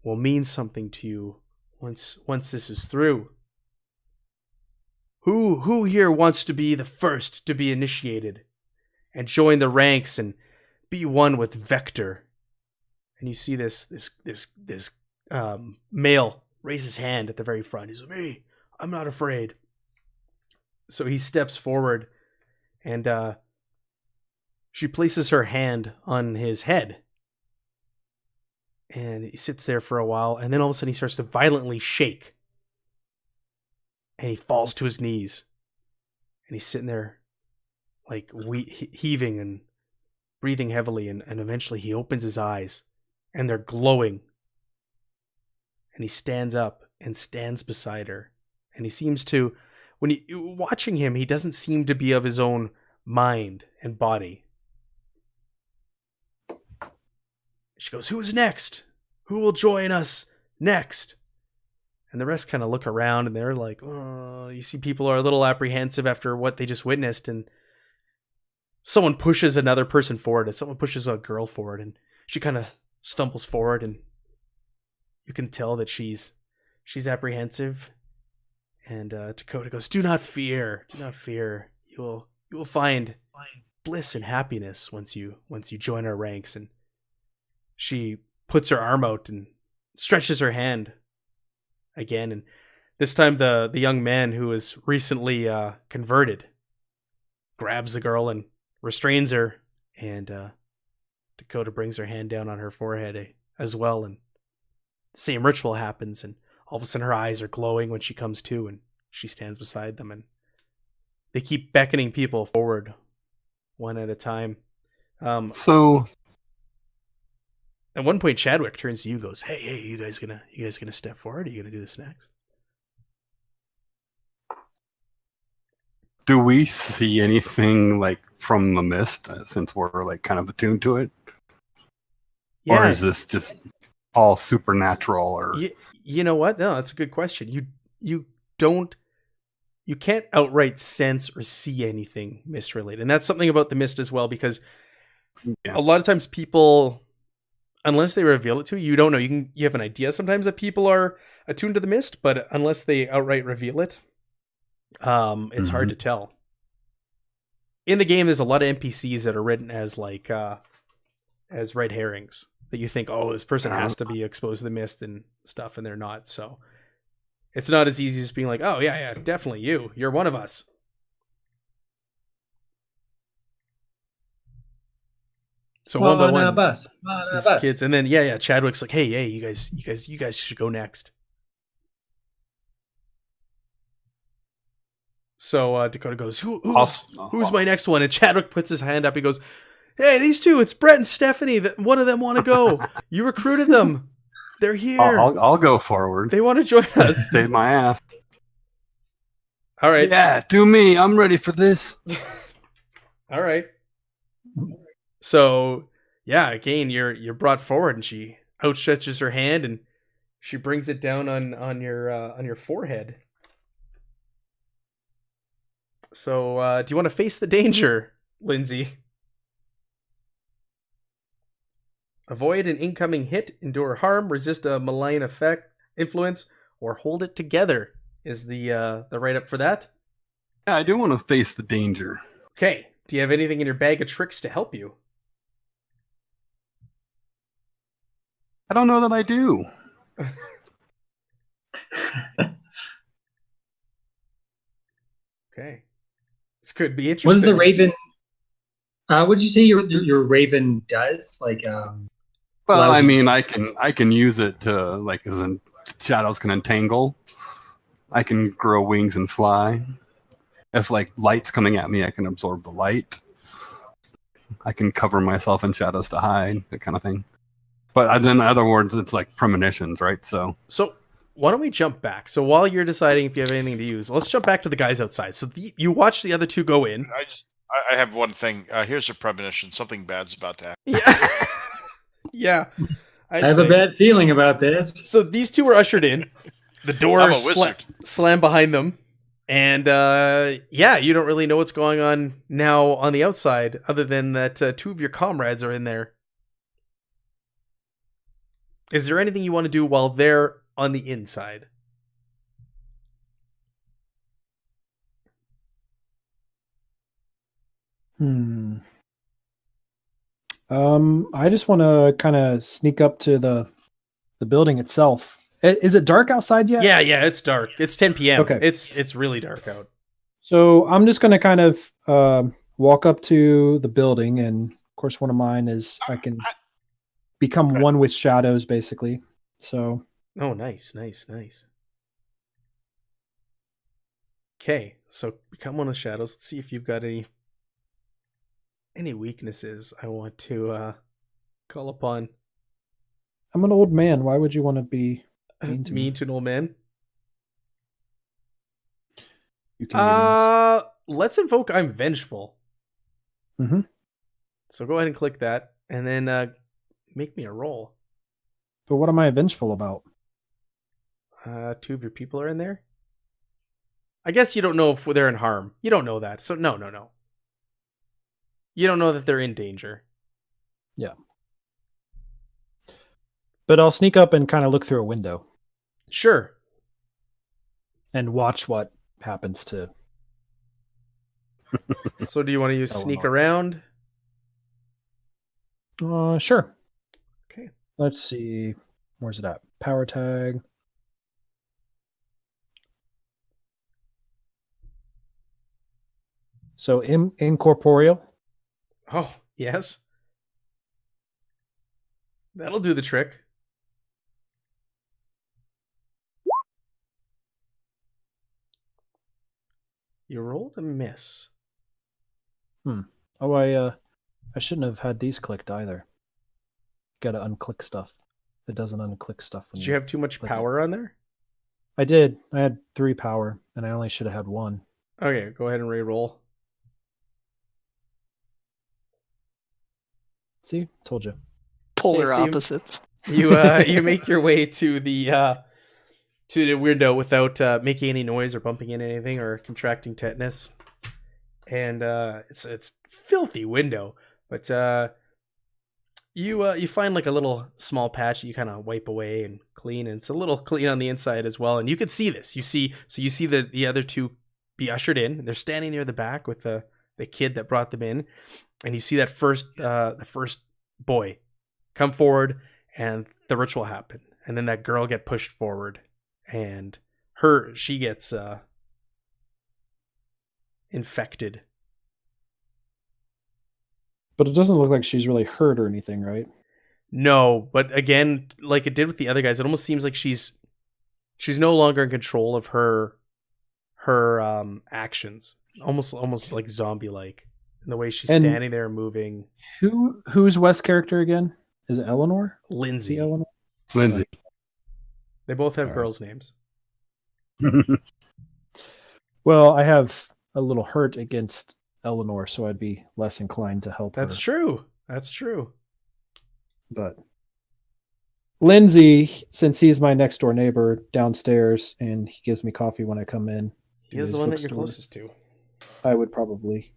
will mean something to you once this is through. Who here wants to be the first to be initiated and join the ranks and be one with Vector?" And you see this male raise his hand at the very front. He's like, "Me, I'm not afraid." So he steps forward, and she places her hand on his head. And he sits there for a while, and then all of a sudden he starts to violently shake. And he falls to his knees. And he's sitting there, like heaving and breathing heavily. And eventually he opens his eyes, and they're glowing. And he stands up and stands beside her. And he seems to, when you watching him, he doesn't seem to be of his own mind and body. She goes, "Who's next? Who will join us next?" And the rest kind of look around, and they're like, "Oh," you see people are a little apprehensive after what they just witnessed, and someone pushes another person forward, and someone pushes a girl forward, and she kind of stumbles forward, and you can tell that she's apprehensive. And Dakota goes, do not fear. You will find bliss and happiness once you join our ranks." And she puts her arm out and stretches her hand again, and this time the young man who was recently converted grabs the girl and restrains her, and Dakota brings her hand down on her forehead as well, and the same ritual happens, and all of a sudden her eyes are glowing when she comes to, and she stands beside them, and they keep beckoning people forward one at a time. So At one point, Chadwick turns to you and goes, Hey, you guys gonna step forward? Are you gonna do this next?" Do we see anything like from the mist since we're like kind of attuned to it? Yeah. Or is this just all supernatural? Or You know what? No, that's a good question. You can't outright sense or see anything mist related. And that's something about the mist as well, because a lot of times people, unless they reveal it to you, you don't know. You have an idea sometimes that people are attuned to the mist, but unless they outright reveal it, it's hard to tell. In the game, there's a lot of NPCs that are written as like as red herrings that you think, oh, this person has to be exposed to the mist and stuff, and they're not. So it's not as easy as being like, oh yeah, definitely you're one of us. So one by one, these kids, and then Chadwick's like, hey, you guys should go next. So Dakota goes, who's my next one? And Chadwick puts his hand up. He goes, hey, these two, it's Brett and Stephanie. One of them want to go. You recruited them. They're here. I'll go forward. They want to join us. Save my ass. All right. Yeah, do me. I'm ready for this. All right. So, yeah, again, you're brought forward, and she outstretches her hand, and she brings it down on your forehead. So, do you want to face the danger, Lindsay? Avoid an incoming hit, endure harm, resist a malign influence, or hold it together is the write-up for that. Yeah, I do want to face the danger. Okay. Do you have anything in your bag of tricks to help you? I don't know that I do. Okay. This could be interesting. What does the raven? What'd you say your raven does? Like, well, I mean, I can use it to like as in shadows can entangle. I can grow wings and fly. If like light's coming at me, I can absorb the light. I can cover myself in shadows to hide, that kind of thing. But then, in other words, it's like premonitions, right? So why don't we jump back? So while you're deciding if you have anything to use, let's jump back to the guys outside. So you watch the other two go in. I have one thing. Here's a premonition. Something bad's about to happen. Yeah. Yeah. I have a bad feeling about this. So these two were ushered in. The door slammed behind them. And you don't really know what's going on now on the outside, other than that two of your comrades are in there. Is there anything you want to do while they're on the inside? I just want to kind of sneak up to the building itself. Is it dark outside yet? Yeah, it's dark. It's 10 p.m. Okay. It's really dark out. So I'm just going to kind of walk up to the building, and of course one of mine is I can become one with shadows, basically. So. Oh, nice. Okay, so become one of the shadows. Let's see if you've got any weaknesses I want to call upon. I'm an old man. Why would you want to be mean to an old man? You can let's invoke I'm vengeful. Mm-hmm. So go ahead and click that, and then make me a roll. But what am I vengeful about? Two of your people are in there. I guess you don't know if they're in harm. You don't know that. So no. You don't know that they're in danger. Yeah. But I'll sneak up and kind of look through a window. Sure. And watch what happens to. So do you want to use sneak around? Sure. Okay. Let's see. Where's it at? Power tag. So incorporeal. Oh, yes. That'll do the trick. You rolled a miss. Oh, I shouldn't have had these clicked either. Gotta unclick stuff. It doesn't unclick stuff. Did you have too much power on there? I did. I had 3 power, and I only should have had 1. Okay, go ahead and re-roll. See, told you. Polar so opposites. You make your way to the window without making any noise or bumping into anything or contracting tetanus. And it's filthy window, but you find like a little small patch that you kind of wipe away and clean, and it's a little clean on the inside as well. And you could see this. You see the other two be ushered in. They're standing near the back with the kid that brought them in, and you see that the first boy come forward, and the ritual happen, and then that girl get pushed forward, and she gets infected. But it doesn't look like she's really hurt or anything, right? No, but again, like it did with the other guys, it almost seems like she's no longer in control of her actions. Almost like zombie-like in the way she's standing there moving. Who's West's character again? Is it Eleanor? Lindsay. Eleanor? Lindsay. They both have girls' names. Well, I have a little hurt against Eleanor, so I'd be less inclined to help her. That's true. But Lindsay, since he's my next door neighbor downstairs and he gives me coffee when I come in. He's the one that you're closest to. I would probably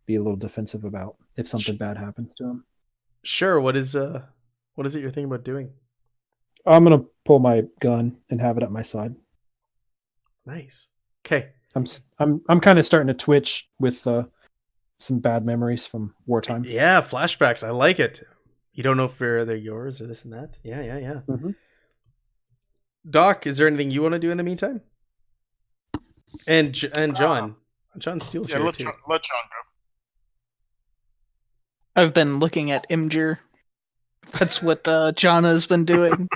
be a little defensive about if something bad happens to him. Sure. What is it you're thinking about doing? I'm gonna pull my gun and have it at my side. Nice. Okay. I'm kind of starting to twitch with some bad memories from wartime. Yeah, flashbacks. I like it. You don't know if they're yours or this and that. Yeah. Mm-hmm. Doc, is there anything you want to do in the meantime? And John. John Steele's here let too. John go. I've been looking at Imgur. That's what John has been doing.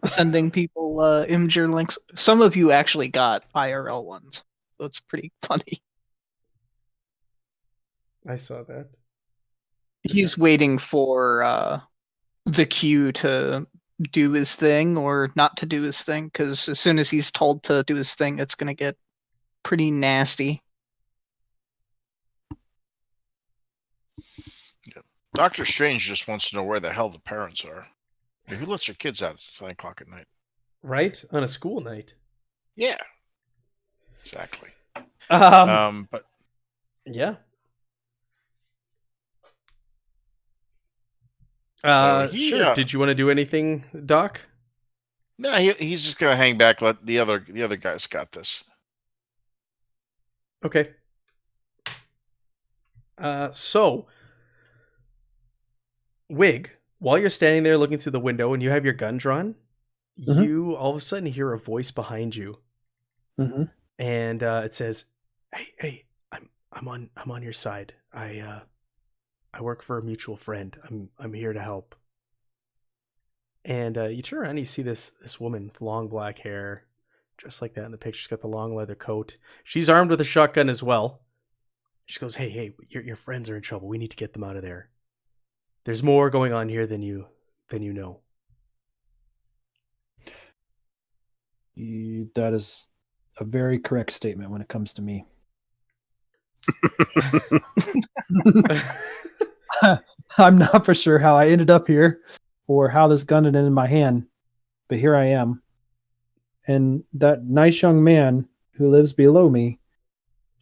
Sending people Imgur links. Some of you actually got IRL ones. So it's pretty funny. I saw that. He's waiting for the cue to do his thing or not to do his thing, because as soon as he's told to do his thing, it's going to get pretty nasty. Doctor Strange just wants to know where the hell the parents are. I mean, who lets their kids out at 9 o'clock at night? Right? On a school night. Yeah. Exactly. But yeah. Sure. Did you want to do anything, Doc? No, he's just gonna hang back. Let the other guys got this. Okay. So, Wig, while you're standing there looking through the window and you have your gun drawn, you all of a sudden hear a voice behind you, and it says, "Hey, I'm on your side. I work for a mutual friend. I'm here to help." And you turn around and you see this woman with long black hair, dressed like that in the picture. She's got the long leather coat. She's armed with a shotgun as well. She goes, "Hey, your friends are in trouble. We need to get them out of there. There's more going on here than you know." That is a very correct statement when it comes to me. I'm not for sure how I ended up here or how this gun ended in my hand, but here I am. And that nice young man who lives below me,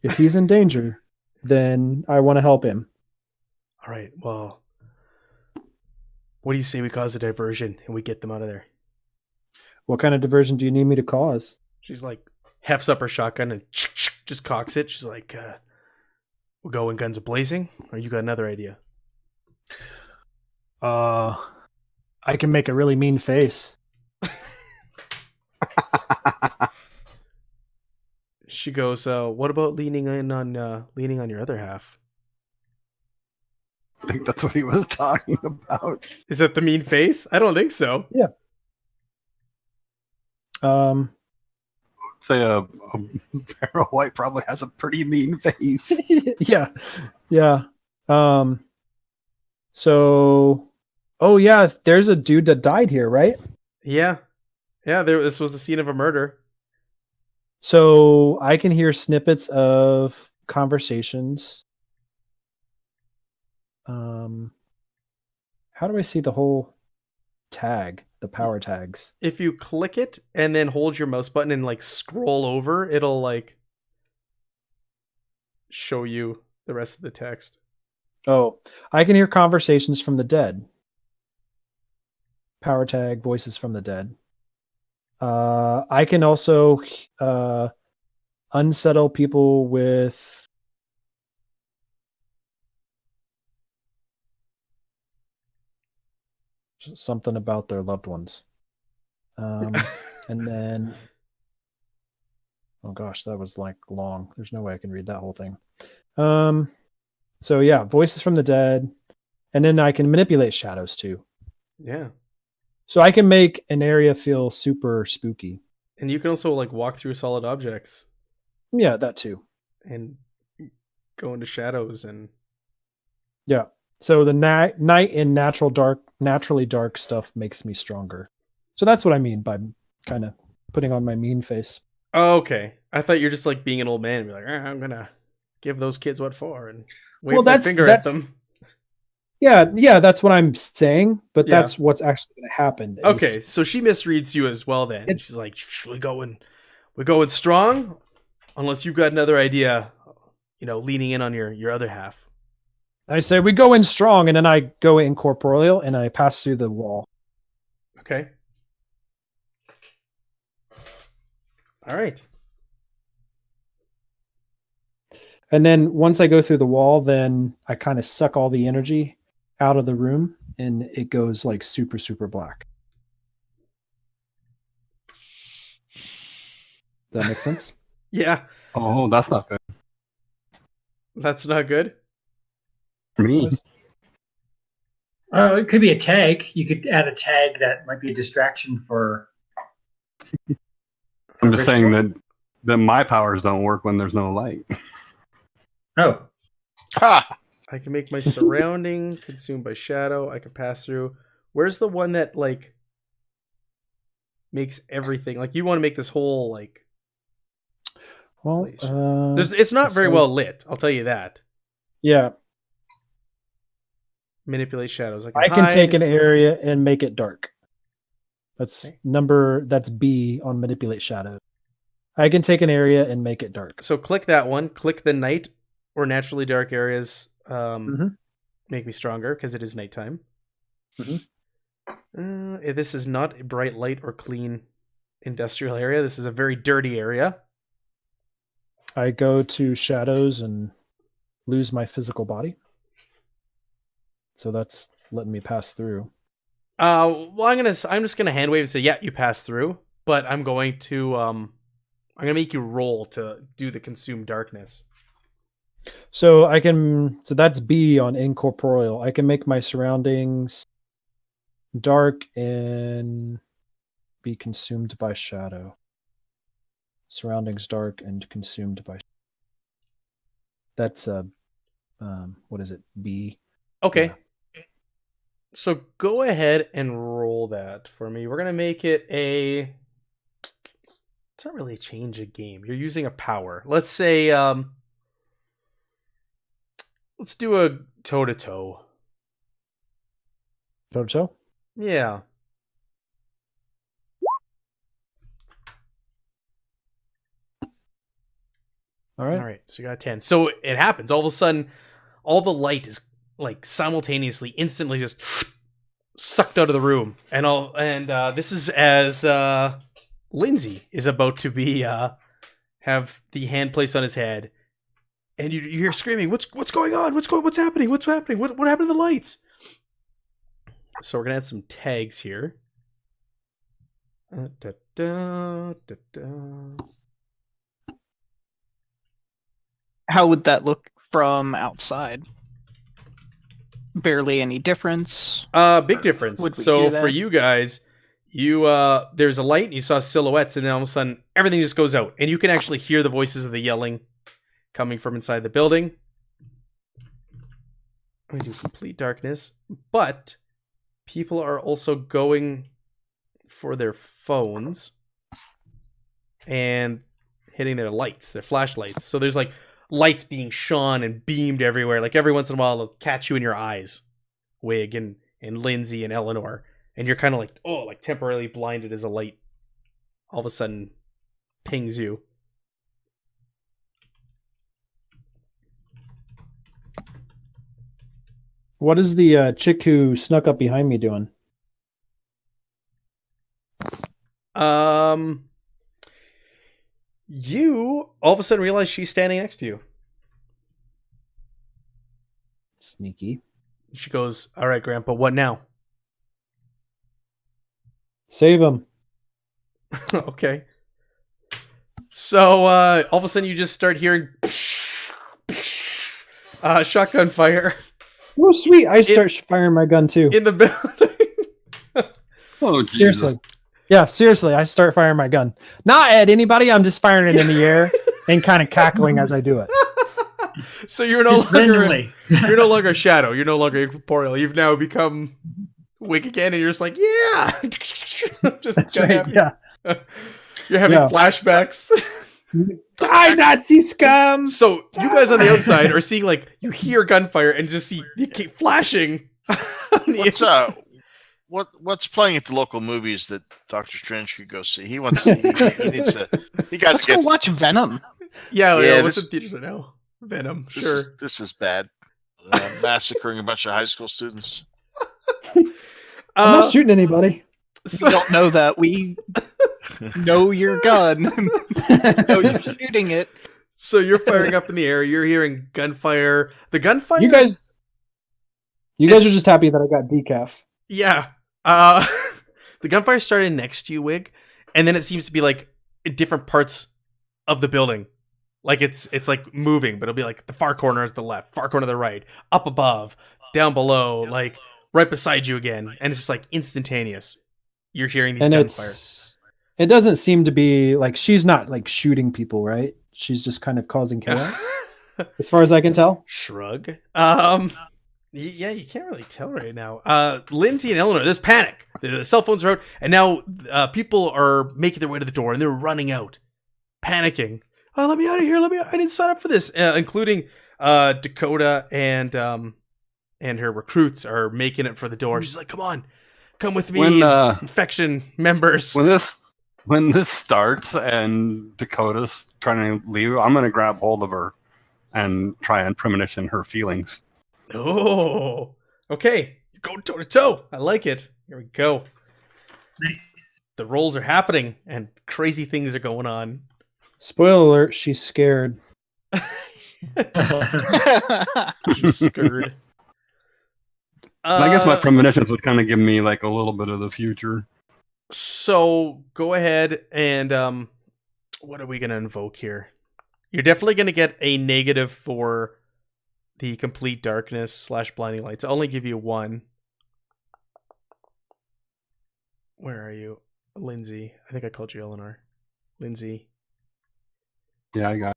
if he's in danger, then I want to help him. All right, well, what do you say we cause a diversion and we get them out of there? What kind of diversion do you need me to cause? She's like, hefts up her shotgun and just cocks it. She's like, we'll go in guns a-blazing, or you got another idea? I can make a really mean face. She goes, what about leaning on your other half? I think that's what he was talking about. Is that the mean face? I don't think so. Yeah. Say a Barrow White probably has a pretty mean face. Yeah. So, oh yeah, there's a dude that died here, right? Yeah. This was the scene of a murder. So I can hear snippets of conversations. How do I see the whole tag, the power tags? If you click it and then hold your mouse button and like scroll over, it'll like show you the rest of the text. Oh, I can hear conversations from the dead. Power tag, voices from the dead. I can also unsettle people with something about their loved ones. And then, oh gosh, that was like long. There's no way I can read that whole thing. So yeah, voices from the dead, and then I can manipulate shadows too. Yeah. So I can make an area feel super spooky. And you can also like walk through solid objects. Yeah, that too. And go into shadows and yeah. So the night and naturally dark stuff makes me stronger. So that's what I mean by kind of putting on my mean face. Oh, okay. I thought you're just like being an old man and be like, I'm gonna give those kids what for and wave my finger at them. Yeah, that's what I'm saying, but that's what's actually going to happen. Okay, so she misreads you as well then. She's like, we're going strong, unless you've got another idea, leaning in on your other half. I say we go in strong, and then I go incorporeal, and I pass through the wall. Okay. All right. And then once I go through the wall, then I kind of suck all the energy out of the room, and it goes like super, super black. Does that make sense? Yeah. Oh, that's not good. That's not good? For me. Oh, it could be a tag. You could add a tag that might be a distraction for... I'm just saying that my powers don't work when there's no light. Oh. Ha! I can make my surrounding consumed by shadow. I can pass through. Where's the one that like makes everything like you want to make this whole like? Well, it's not very well lit. I'll tell you that. Yeah. Manipulate shadows. I can take an area and make it dark. That's That's B on manipulate shadow. I can take an area and make it dark. So click that one. Click the night or naturally dark areas. Make me stronger because it is nighttime. This is not a bright light or clean industrial area. This is a very dirty area. I go to shadows and lose my physical body. So that's letting me pass through. Well, I'm just gonna hand wave and say, yeah, you pass through. But I'm going to make you roll to do the consume darkness. So that's B on incorporeal. I can make my surroundings dark and be consumed by shadow. Surroundings dark and consumed by. That's what is it? B. Okay. Yeah. So go ahead and roll that for me. We're gonna make it it's not really a change of game. You're using a power. Let's say let's do a toe-to-toe. Toe-to-toe? Yeah. All right. All right. So you got a 10. So it happens. All of a sudden, all the light is like simultaneously, instantly just sucked out of the room. And this is as Lindsay is about to be have the hand placed on his head. And you hear screaming, what's going on? What's happening? What's happening? What happened to the lights? So we're gonna add some tags here. How would that look from outside? Barely any difference. Big difference. So for you guys, there's a light and you saw silhouettes, and then all of a sudden everything just goes out, and you can actually hear the voices of the yelling coming from inside the building. I'm gonna do complete darkness, but people are also going for their phones and hitting their lights, their flashlights. So there's like lights being shone and beamed everywhere. Like every once in a while, it'll catch you in your eyes, Wig and Lindsay and Eleanor, and you're kind of like, oh, like temporarily blinded as a light all of a sudden pings you. What is the chick who snuck up behind me doing? You all of a sudden realize she's standing next to you. Sneaky. She goes, "All right, Grandpa, what now?" Save him. Okay. So all of a sudden you just start hearing shotgun fire Oh, sweet. I start firing my gun too. in the building. Oh, Jesus. Seriously. Yeah, seriously. I start firing my gun. Not at anybody. I'm just firing it in the air and kind of cackling as I do it. So you're no Just longer randomly. you're no longer Shadow. You're no longer incorporeal. You've now become Wig again, and you're just like, yeah, just That's gun right. happy. Yeah. You're having Yeah. flashbacks. Die, Nazi scum! So you guys on the outside are seeing, like, you hear gunfire and just see you keep flashing. on the What's inside. what's playing at the local movies that Doctor Strange could go see? He wants. He needs to. He got Let's to go get. watch Venom. Yeah, Yeah, what's this- in theaters right now? Venom, This sure. This is bad. Massacring a bunch of high school students. I'm not shooting anybody. So, We don't know that. We know your gun. know you're shooting it. so you're firing up in the air. You're hearing gunfire. The gunfire. You guys are It's- just happy that I got decaf. Yeah. The gunfire started next to you, Wig, and then it seems to be like in different parts of the building. Like it's like moving, but it'll be like the far corner to the left, far corner to the right, up above, down below, like right beside you again, and it's just like instantaneous. You're hearing these And gunfire. it doesn't seem to be like she's not like shooting people, right? She's just kind of causing chaos, as far as I can tell. Shrug. Yeah, you can't really tell right now. Lindsay and Eleanor, there's panic. The cell phones are out, and now people are making their way to the door, and they're running out, panicking. Oh, let me out of here! I didn't sign up for this. Including Dakota and her recruits are making it for the door. She's like, "Come on, come with me, When, infection members." When this starts and Dakota's trying to leave, I'm gonna grab hold of her and try and premonition her feelings. Oh, okay. You're going toe to toe. I like it. Here we go. Nice. The rolls are happening, and crazy things are going on. Spoiler alert: she's scared. She's screwed. And I guess my premonitions would kind of give me like a little bit of the future. So go ahead and what are we gonna invoke here? You're definitely gonna get a negative for the complete darkness / blinding lights. I'll only give you one. Where are you? Lindsay. I think I called you Eleanor. Lindsay. Yeah, I got.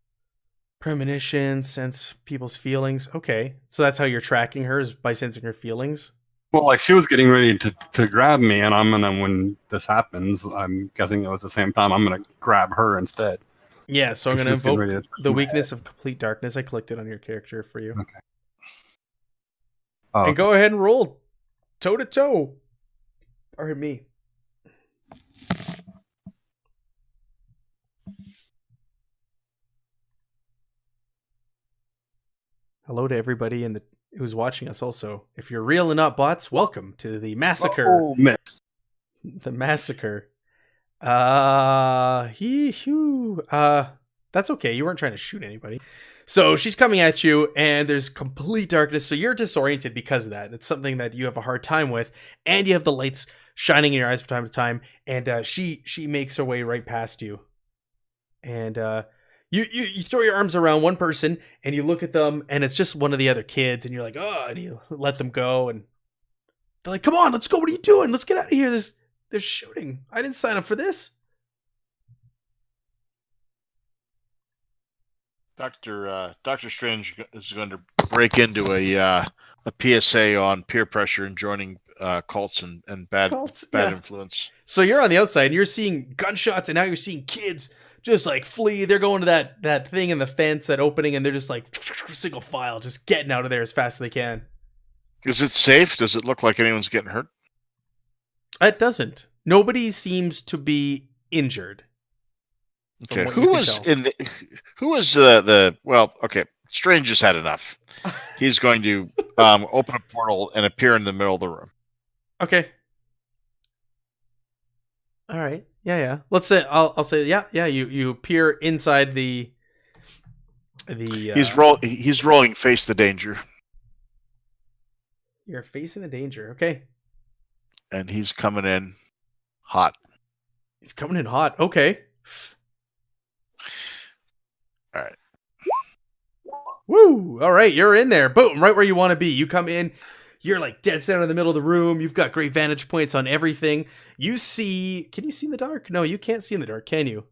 Premonition, sense people's feelings. Okay. So that's how you're tracking her, is by sensing her feelings. Well, like she was getting ready to grab me, and I'm gonna, when this happens, I'm guessing it was the same time, I'm gonna grab her instead. Yeah, so I'm She gonna was getting invoke ready to- the weakness of complete darkness. I clicked it on your character for you. Oh, And go ahead and roll toe to toe. Pardon me. Hello to everybody who's watching us also. If you're real and not bots, welcome to the massacre. Oh, miss. The massacre. That's okay. You weren't trying to shoot anybody. So she's coming at you, and there's complete darkness. So you're disoriented because of that. It's something that you have a hard time with, and you have the lights shining in your eyes from time to time. And she makes her way right past you, and you throw your arms around one person, and you look at them, and it's just one of the other kids, and you're like, oh, and you let them go, and they're like, come on, let's go. What are you doing? Let's get out of here. There's shooting. I didn't sign up for this. Doctor Strange is going to break into a PSA on peer pressure and joining cults and bad Cults, bad yeah. influence. So you're on the outside, and you're seeing gunshots, and now you're seeing kids just like flee. They're going to that thing in the fence, that opening, and they're just like single file, just getting out of there as fast as they can. Is it safe? Does it look like anyone's getting hurt? It doesn't. Nobody seems to be injured. Okay. From what you can tell. Who was the well? Okay. Strange has had enough. He's going to open a portal and appear in the middle of the room. Okay. All right. Yeah. Let's say I'll say yeah. You appear inside the. He's rolling face the danger. You're facing the danger. Okay. And he's coming in hot. He's coming in hot. Okay. All right. Woo! All right, you're in there. Boom! Right where you want to be. You come in. You're like dead center in the middle of the room. You've got great vantage points on everything. You see. Can you see in the dark? No, you can't see in the dark, can you?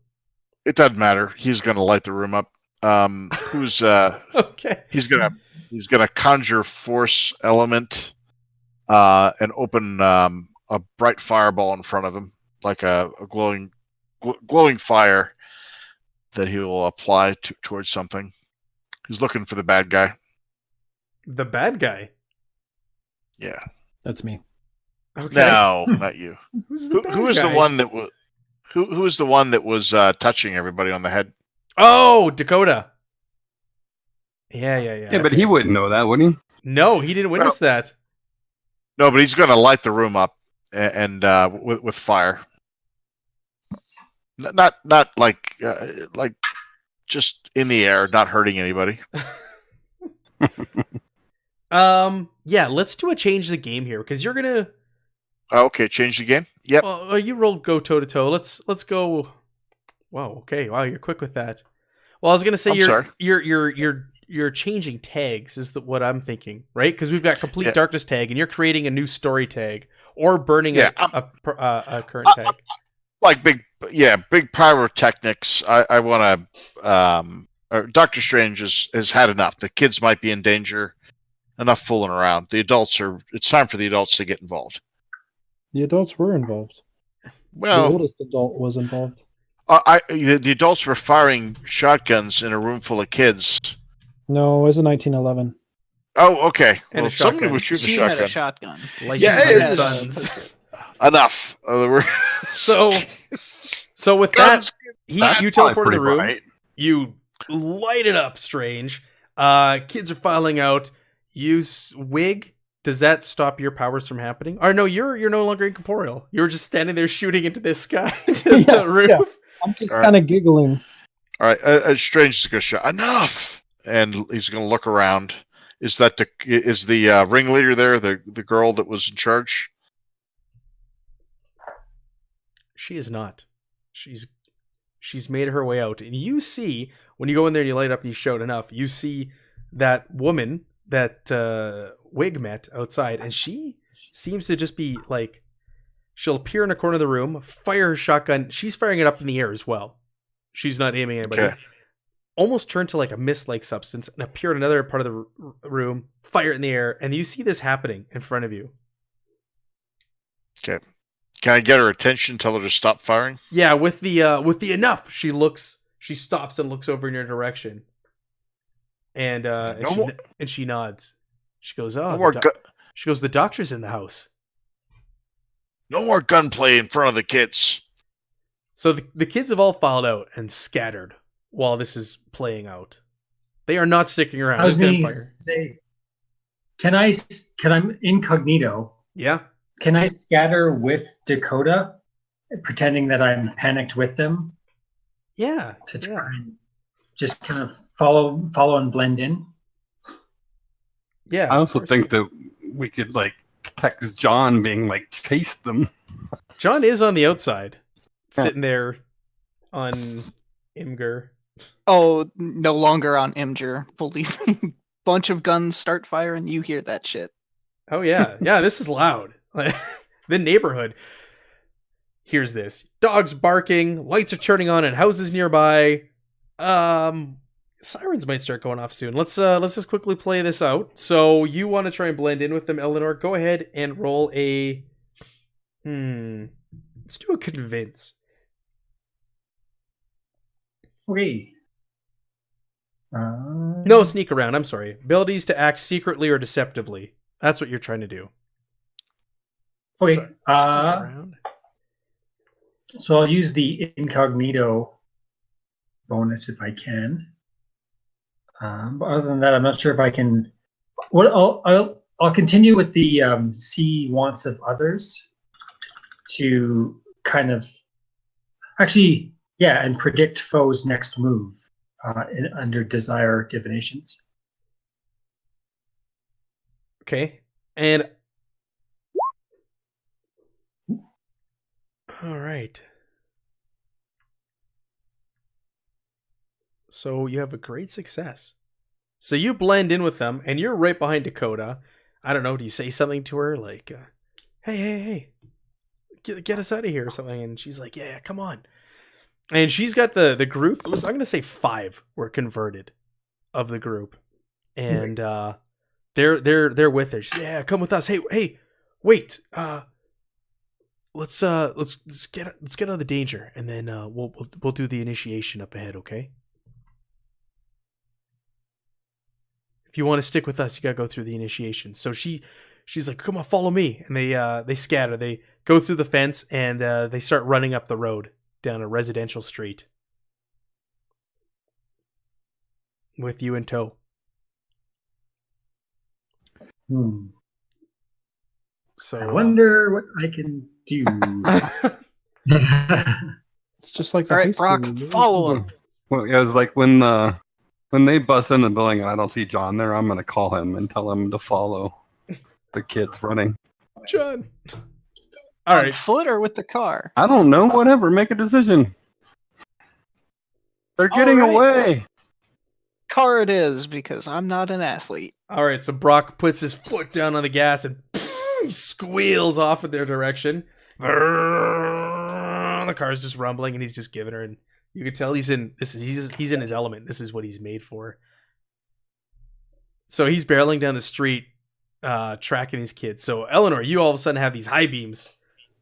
It doesn't matter. He's going to light the room up. Okay. He's gonna conjure force element, and open a bright fireball in front of him, like a glowing fire that he will apply towards something. He's looking for the bad guy. The bad guy. Yeah. That's me. Okay. No, not you. Who's the bad Who was guy? the one that was? Who was the one that was touching everybody on the head? Oh, Dakota. Yeah. Yeah, but he wouldn't know that, would he? No, he didn't witness that. No, but he's going to light the room up and with fire. Not like just in the air, not hurting anybody. Yeah, let's do a change the game here because you're gonna. Okay, change the game. Yep. Well, you rolled go toe to toe. Let's go. Wow. Okay. Wow, you're quick with that. Well, I was gonna say I'm you're changing tags is what I'm thinking, right? Because we've got complete Yeah. darkness tag, and you're creating a new story tag or burning Yeah, a current tag. Like big pyrotechnics. I want to. Doctor Strange has had enough. The kids might be in danger. Enough fooling around. It's time for the adults to get involved. The adults were involved. The Well, oldest adult was involved. the adults were firing shotguns in a room full of kids. No, it was in 1911. Oh, okay. And Well, a somebody shotgun. was shooting a He had a shotgun. shotgun. Like Yeah, United it's- Sons. Enough. So with that, you That's teleport to probably the room. bright. You light it up, Strange. Kids are filing out. Use wig. Does that stop your powers from happening? Or no, you're no longer incorporeal. You're just standing there shooting into the sky, into Yeah, the roof. yeah. I'm just All right. kind of giggling. All right, Strange is going to shout, enough! And he's going to look around. Is the ringleader there, the girl that was in charge? She is not. She's made her way out, and you see when you go in there and you light up and you shout enough. You see that woman that Wig met outside, and she seems to just be like, she'll appear in a corner of the room, fire her shotgun. She's firing it up in the air as well. She's not aiming at anybody. Okay. Almost turn to like a mist-like substance and appear in another part of the room, fire it in the air, and you see this happening in front of you. Okay. Can I get her attention? Tell her to stop firing? Yeah, with the enough, she stops and looks over in your direction, and she nods. She goes, "Oh, No more, she goes, the doctor's in the house." no more gunplay in front of the kids. So the kids have all filed out and scattered while this is playing out. They are not sticking around. I was There's going to gunfire. say, can I'm incognito? Yeah. Can I scatter with Dakota, pretending that I'm panicked with them Yeah. to yeah. try and just kind of follow and blend in? Yeah. I of also course. think that we could like text John being like chase them. John is on the outside, sitting there on Imgur. Oh, no longer on Imgur. Believe me. Bunch of guns start firing. You hear that shit. Oh yeah, yeah. This is loud. The neighborhood hears this. Dogs barking, lights are turning on in houses nearby. Sirens might start going off soon. Let's just quickly play this out. So you want to try and blend in with them, Eleanor? Go ahead and roll a. Let's do a convince. Okay. No, sneak around. I'm sorry. Abilities to act secretly or deceptively. That's what you're trying to do. Okay. Sneak around. So I'll use the incognito bonus if I can. But other than that, I'm not sure if I can. What I'll continue with the see wants of others to kind of actually and predict foe's next move under desire divinations. Okay. And all right. So you have a great success. So you blend in with them, and you're right behind Dakota. I don't know. Do you say something to her like, "Hey, get us out of here" or something? And she's like, "Yeah, come on." And she's got the group. I'm gonna say 5 were converted of the group, and they're with her. She's, "Yeah, come with us." Hey, wait. Let's get out of the danger, and then we'll do the initiation up ahead, okay? If you want to stick with us, you gotta go through the initiation. So she's like, "Come on, follow me," and they scatter. They go through the fence and they start running up the road down a residential street with you in tow. So I wonder what I can do. It's just like the All high right, school Brock, movie. follow him. Well, yeah, it's like when they bust in the building and I don't see John there, I'm gonna call him and tell him to follow the kids running. John. All On right. foot or with the car? I don't know. Whatever. Make a decision. They're getting All right. away. Car it is, because I'm not an athlete. All right, so Brock puts his foot down on the gas and he squeals off in their direction. The car's just rumbling and he's just giving her, and you can tell he's in his element. This is what he's made for. So he's barreling down the street, tracking these kids. So Eleanor, you all of a sudden have these high beams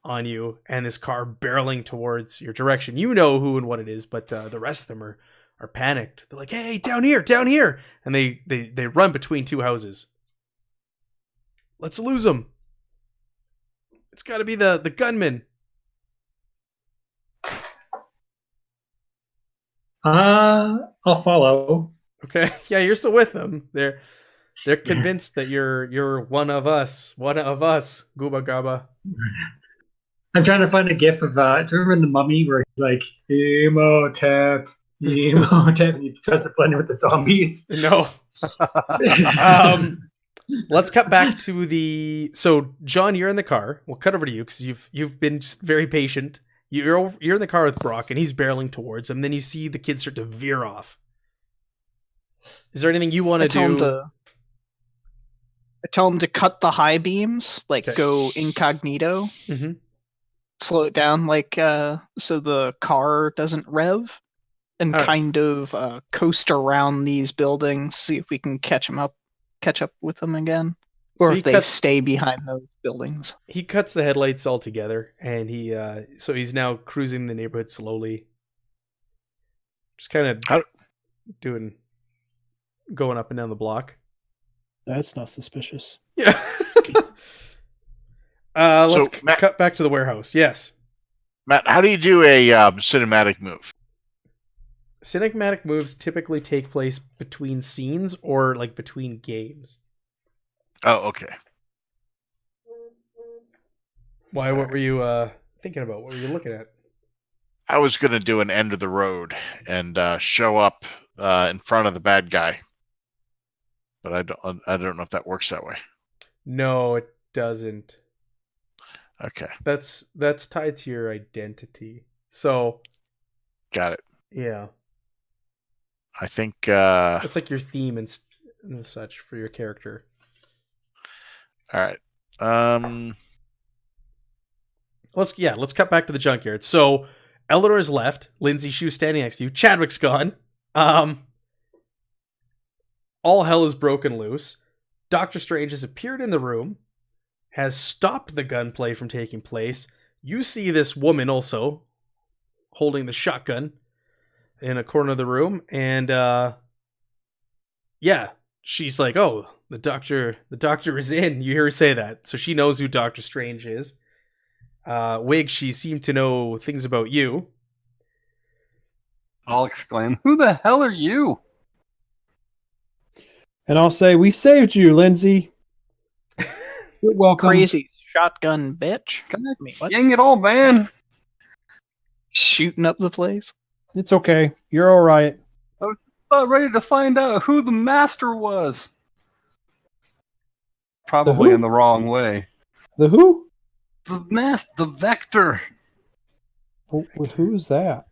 on you and this car barreling towards your direction. You know who and what it is, but the rest of them are panicked. They're like, "Hey, down here," and they run between 2 houses. Let's lose them. It's got to be the gunman. I'll follow. Okay, yeah, you're still with them. They're convinced that you're one of us, Gooba Gaba. I'm trying to find a gif of do you remember in The Mummy where he's like Emotep, and he tries to blend in with the zombies? No. Let's cut back to so John, you're in the car. We'll cut over to you because you've been just very patient. You're in the car with Brock and he's barreling towards him. Then you see the kids start to veer off. Is there anything you want to do? I tell him to cut the high beams, like Okay. go incognito, slow it down, like so the car doesn't rev, and All right. kind of coast around these buildings, see if we can catch up with them again, or So if they stay behind those buildings. He cuts the headlights altogether, and he's now cruising the neighborhood slowly, just kind of going up and down the block. That's not suspicious. Yeah. Let's So, Matt- cut back to the warehouse. Yes. Matt, how do you do a cinematic move? Cinematic moves typically take place between scenes or like between games. Oh, okay. Why? What were you thinking about? What were you looking at? I was going to do an end of the road and show up in front of the bad guy, but I don't know if that works that way. No, it doesn't. Okay, That's tied to your identity. So, got it. yeah, I think it's like your theme and such for your character. all right. Let's cut back to the junkyard. So Eleanor's left. Lindsay, she was standing next to you. Chadwick's gone. All hell is broken loose. Doctor Strange has appeared in the room, has stopped the gunplay from taking place. You see this woman also holding the shotgun. in a corner of the room, and yeah, she's like, "Oh, the doctor is in." You hear her say that, so she knows who Doctor Strange is. Wig, she seemed to know things about you. I'll exclaim, "Who the hell are you?" And I'll say, "We saved you, Lindsay. You're welcome." Crazy shotgun bitch. God, I mean, what? dang it all, man. Shooting up the place. It's okay. You're all right. About ready to find out who the master was. Probably who? in the wrong way. The who? The Vector. Who's that?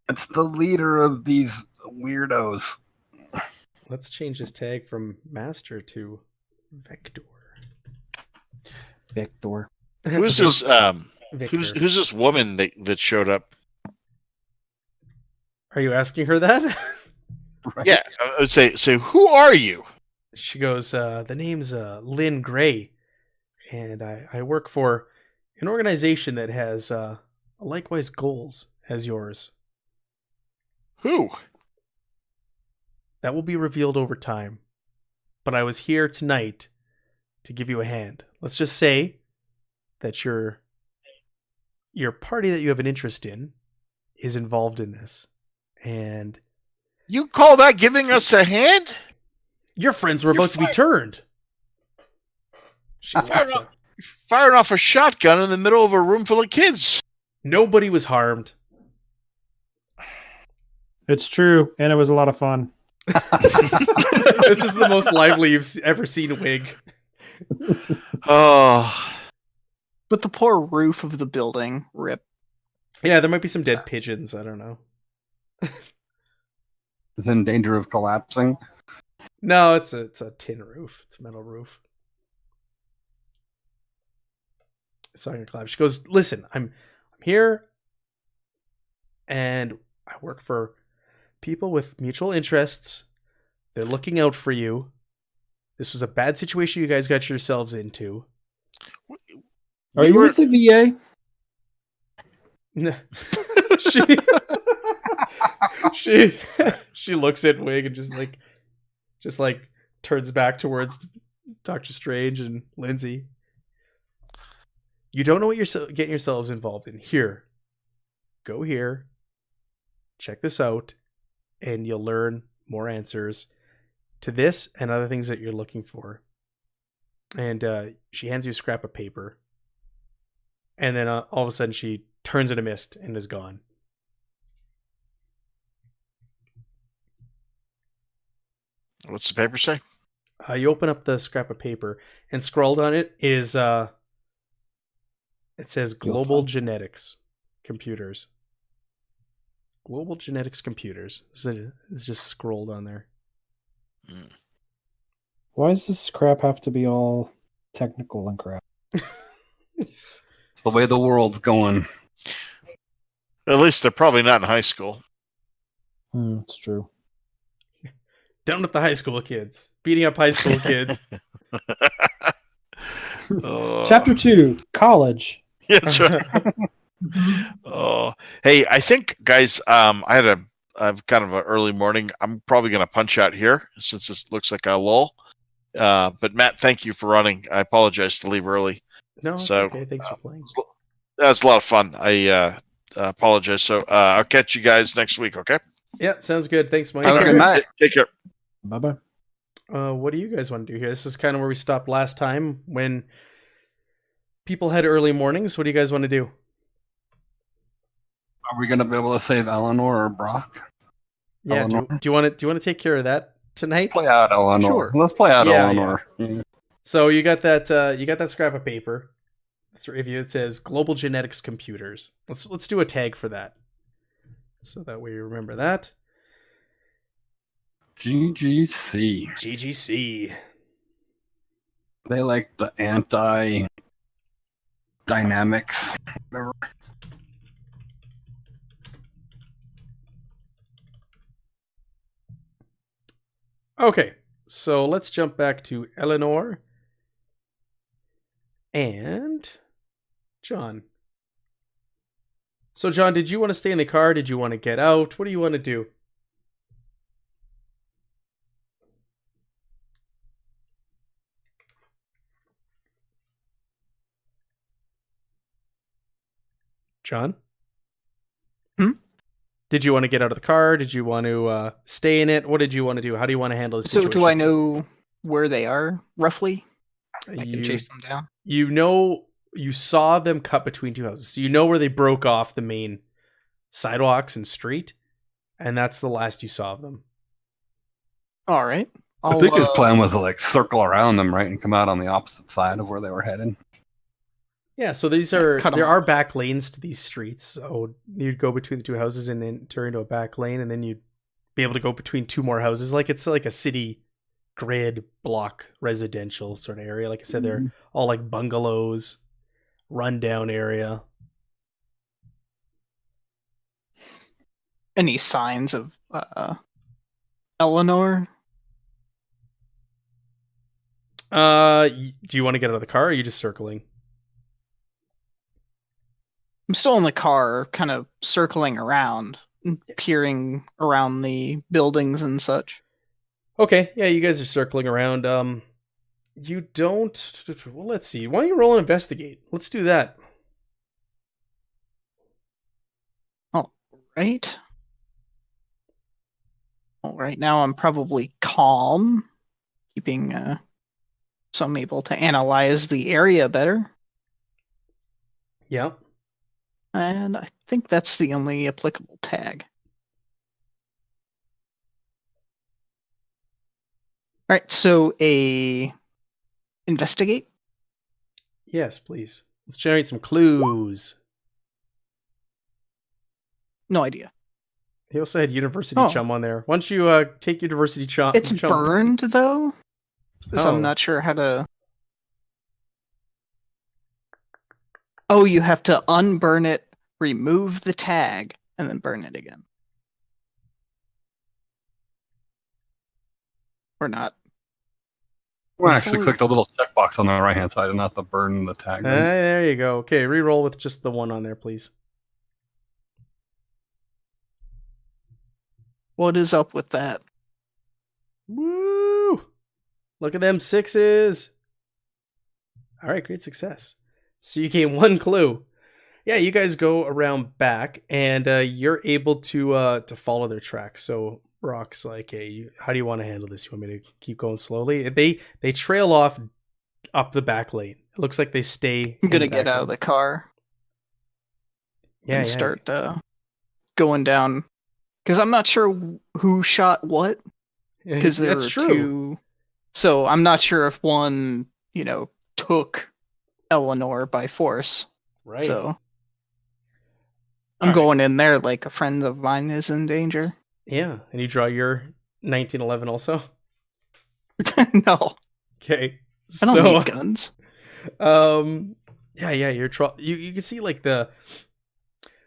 It's the leader of these weirdos. Let's change his tag from Master to Vector. Victor. Who's this? Victor. Who's this woman that showed up? Are you asking her that? Right? Yeah, I would say who are you? She goes, the name's Lynn Gray, and I work for an organization that has likewise goals as yours. Who? That will be revealed over time. But I was here tonight to give you a hand. Let's just say that your party that you have an interest in is involved in this. And You call that giving us a hand? your friends were about to be turned. She laughs at- Firing off a shotgun in the middle of a room full of kids. Nobody was harmed. It's true, and it was a lot of fun. This is the most lively you've ever seen Wig. Oh, But the poor roof of the building, rip. Yeah, there might be some dead pigeons. I don't know. Is in danger of collapsing. No, it's a tin roof. It's a metal roof. It's not gonna collapse. She goes, "Listen, I'm here, and I work for people with mutual interests. They're looking out for you. This was a bad situation you guys got yourselves into." Are you with the VA? she looks at Wig and just like turns back towards Doctor Strange and Lindsay. You don't know what you're getting yourselves involved in. Here, go here, check this out, and you'll learn more answers to this and other things that you're looking for. And she hands you a scrap of paper. And then all of a sudden she turns into mist and is gone. what's the paper say? You open up the scrap of paper, and scrawled on it is it says Global Genetics Computers. Global Genetics Computers. It's just scrolled on there. Why does this crap have to be all technical and crap? It's the way the world's going. At least they're probably not in high school. It's true. Down with the high school kids. Beating up high school kids. Chapter 2, College. Yeah, that's right. Oh, hey, I think, guys, I've kind of an early morning. I'm probably going to punch out here since this looks like a lull. But Matt, thank you for running. I apologize to leave early. No, it's So, okay. Thanks for playing. That was a lot of fun. I apologize. So I'll catch you guys next week, okay? Yeah, sounds good. Thanks, Mike. Have a good night. Take care. Bye-bye. What do you guys want to do here? This is kind of where we stopped last time when people had early mornings. What do you guys want to do? Are we going to be able to save Eleanor or Brock? Yeah, Eleanor? do you want to take care of that tonight? Play out Eleanor. Sure. Let's play out Yeah, Eleanor. So you got that scrap of paper. Three of you. It says Global Genetics Computers. Let's do a tag for that, so that way you remember that. GGC. GGC. They like the anti-dynamics. Whatever. Okay, so let's jump back to Eleanor and John. So, John, did you want to stay in the car? Did you want to get out? What do you want to do? John? Did you want to get out of the car? Did you want to stay in it? What did you want to do? How do you want to handle the situation? So do I know where they are, roughly? I can chase them down. You know, you saw them cut between two houses. So you know where they broke off the main sidewalks and street. And that's the last you saw of them. All right. I think his plan was to like circle around them, right, and come out on the opposite side of where they were headed. Yeah, so there are back lanes to these streets. So you'd go between the two houses and then turn into a back lane, and then you'd be able to go between two more houses. Like it's like a city grid block residential sort of area. Like I said, they're all like bungalows, rundown area. Any signs of Eleanor? Do you want to get out of the car, or are you just circling? I'm still in the car, kind of circling around, peering around the buildings and such. Okay, yeah, you guys are circling around. You don't... Well, let's see. Why don't you roll and investigate? Let's do that. All right. All right, now I'm probably calm, keeping... so I'm able to analyze the area better. Yeah. And I think that's the only applicable tag. All right, so investigate? Yes, please. Let's generate some clues. No idea. He also had University Chum on there. Why don't you take University Chum? It's burned, though? So I'm not sure how to... Oh, you have to unburn it, remove the tag, and then burn it again. Or not. Well, actually click the little checkbox on the right-hand side and not the burn the tag. There you go. Okay, re-roll with just the one on there, please. What is up with that? Woo! Look at them sixes. All right, great success. So you gain one clue. Yeah, you guys go around back, and you're able to follow their tracks. So Brock's like, "Hey, how do you want to handle this? You want me to keep going slowly?" They trail off up the back lane. It looks like they stay. I'm gonna get out of the car. Yeah, and start going down, because I'm not sure who shot what. Because there were two. So I'm not sure if one, took Eleanor by force. Right. So I'm going in there like a friend of mine is in danger. Yeah, and you draw your 1911 also? No. Okay. I don't need guns. Yeah, you can see like the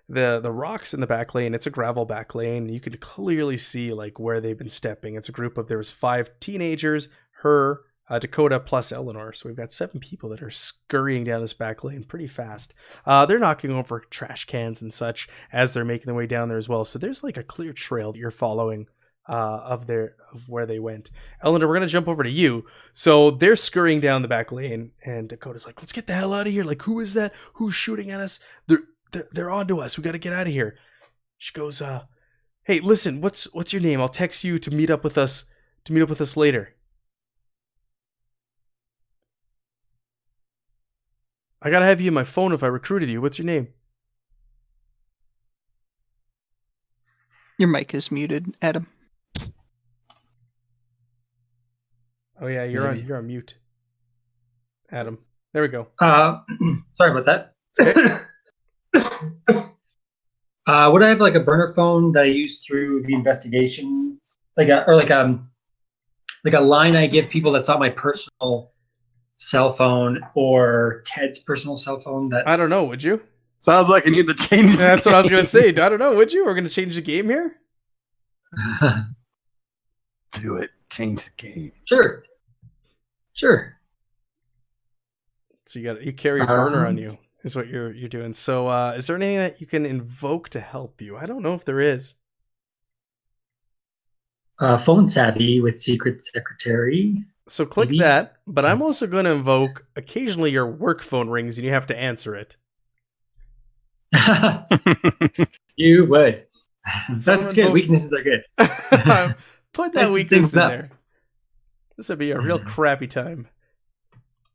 rocks in the back lane. It's a gravel back lane. You can clearly see like where they've been stepping. It's a group of, there was 5 teenagers, her, Dakota plus Eleanor. So we've got 7 people that are scurrying down this back lane pretty fast. They're knocking over trash cans and such as they're making their way down there as well. So there's like a clear trail that you're following of where they went. Eleanor, we're gonna jump over to you. So they're scurrying down the back lane, and Dakota's like, "Let's get the hell out of here! Like, who is that? Who's shooting at us? They're onto us. We got to get out of here." She goes, "Hey, listen, what's your name? I'll text you to meet up with us later." I gotta have you in my phone if I recruited you. What's your name? Your mic is muted, Adam. Oh yeah, you're on mute, Adam. There we go. Sorry about that. Would I have like a burner phone that I use through the investigations, like a line I give people that's on my personal cell phone or Ted's personal cell phone? That I don't know. Would you? Sounds like you need to change. That's what I was gonna say. I don't know. Would you? We're gonna change the game here. Do it. Change the game. Sure. So you carry a burner on you. is what you're doing. So is there anything that you can invoke to help you? I don't know if there is. Phone savvy with secret secretary. So click Maybe. that, but I'm also going to invoke occasionally your work phone rings and you have to answer it. You would. Someone That's good. vote- Weaknesses are good. Put that Mixes weakness things in up. there. This would be a real crappy time.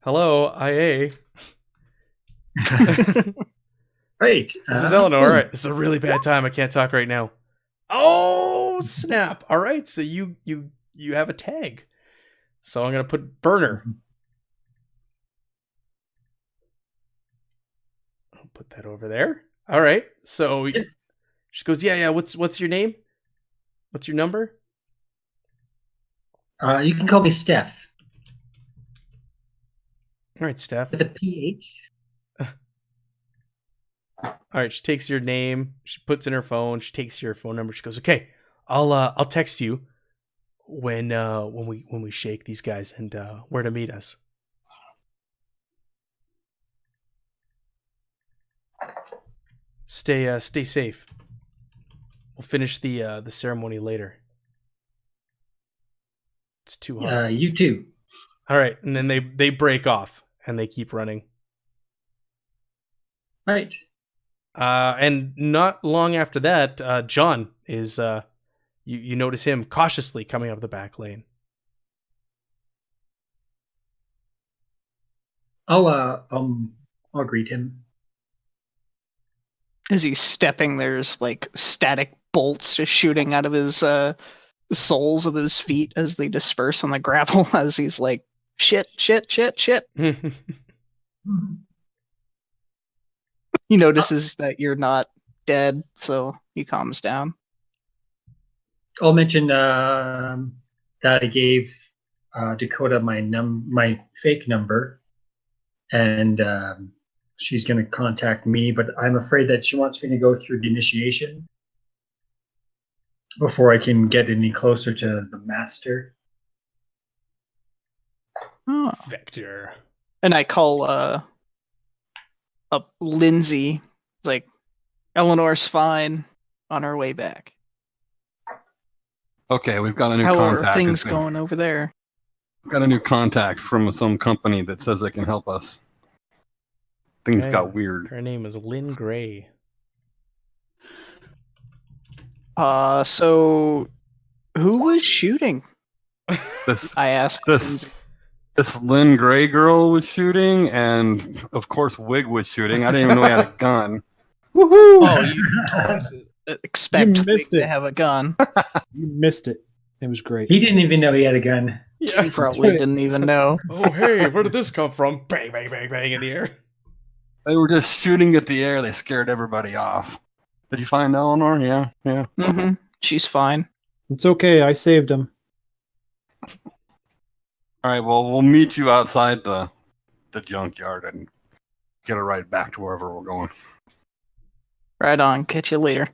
Hello, IA. Right. This is Eleanor. All right, this is a really bad time. I can't talk right now. Oh snap! All right, so you have a tag. So I'm gonna put burner. I'll put that over there. All right. So she goes, yeah. What's your name? What's your number? You can call me Steph All right, Steph. with a PH. All right, she takes your name. She puts in her phone. She takes your phone number. She goes, okay, I'll text you when we shake these guys and where to meet us. Stay safe. We'll finish the ceremony later. It's too hard. You too. All right, and then they break off and they keep running. Right. And not long after that, John is you notice him cautiously coming up the back lane. I'll greet him. As he's stepping, there's like static bolts just shooting out of his soles of his feet as they disperse on the gravel as he's like, shit. He notices that you're not dead, so he calms down. I'll mention that I gave Dakota my fake number, and she's going to contact me. But I'm afraid that she wants me to go through the initiation before I can get any closer to the master. Oh. Vector. And I call up Lindsay. It's like, Eleanor's fine on her way back. Okay, we've got a new How contact. are things It's been- going over there? We've got a new contact from some company that says they can help us. Things Okay. got weird. Her name is Lynn Gray. So who was shooting? This I asked. This- this Lynn Gray girl was shooting, and of course Wig was shooting. I didn't even know he had a gun. Woohoo! Oh, you expect You Wig missed to it. have a gun. You missed it. It was great. He didn't even know he had a gun. He probably didn't even know. Oh, hey, where did this come from? Bang, bang, bang, bang in the air. They were just shooting at the air. They scared everybody off. Did you find Eleanor? Yeah. Mm-hmm. She's fine. It's okay. I saved him. All right. Well, we'll meet you outside the junkyard and get a ride back to wherever we're going. Right on. Catch you later.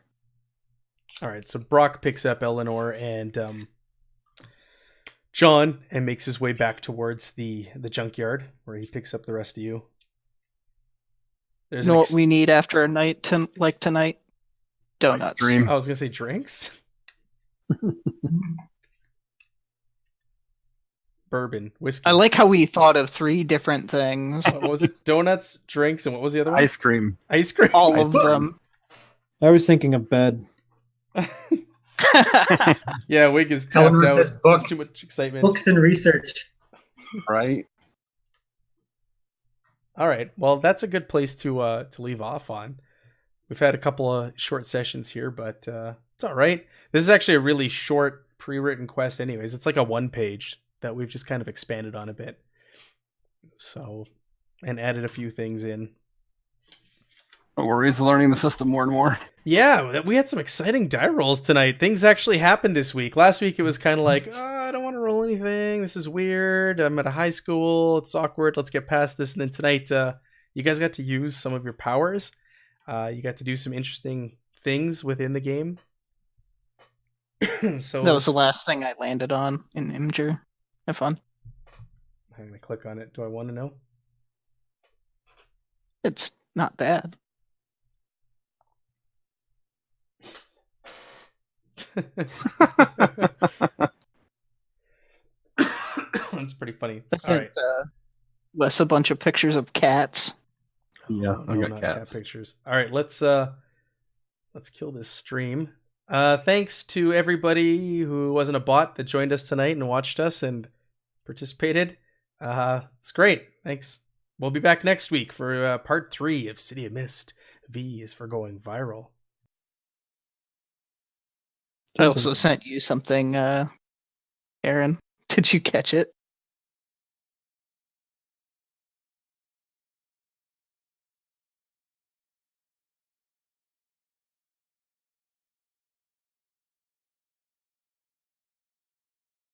All right, so Brock picks up Eleanor and John and makes his way back towards the junkyard where he picks up the rest of you. There's You know what we need after a night like tonight? Donuts. Ice cream. I was gonna say drinks. Bourbon, whiskey. I like how we thought of 3 different things. What was it? Donuts, drinks, and what was the other one? Ice cream. Ice cream. All of them. I was thinking of bed. Yeah, Wig is tapped Eleanor out. says There's books. too much excitement. Books and research. Right. All right. Well, that's a good place to leave off on. We've had a couple of short sessions here, but it's all right. This is actually a really short pre-written quest anyways. It's like a 1-page that we've just kind of expanded on a bit. So, and added a few things in. No worries. Learning the system more and more. Yeah, we had some exciting die rolls tonight. Things actually happened this week. Last week it was kind of like, oh, I don't want to roll anything. This is weird. I'm at a high school. It's awkward. Let's get past this. And then tonight, you guys got to use some of your powers. You got to do some interesting things within the game. So That was the last thing I landed on in Imgur. Have fun. I'm going to click on it. Do I want to know? It's Not bad. That's pretty funny. I All right. sent Wes a bunch of pictures of cats. Yeah, Oh, I no, got not cats. cat pictures. All right, let's kill this stream. Thanks to everybody who wasn't a bot that joined us tonight and watched us and participated. It's great. Thanks. We'll be back next week for part 3 of City of Mist. V is for going viral. I also sent you something, Aaron. Did you catch it?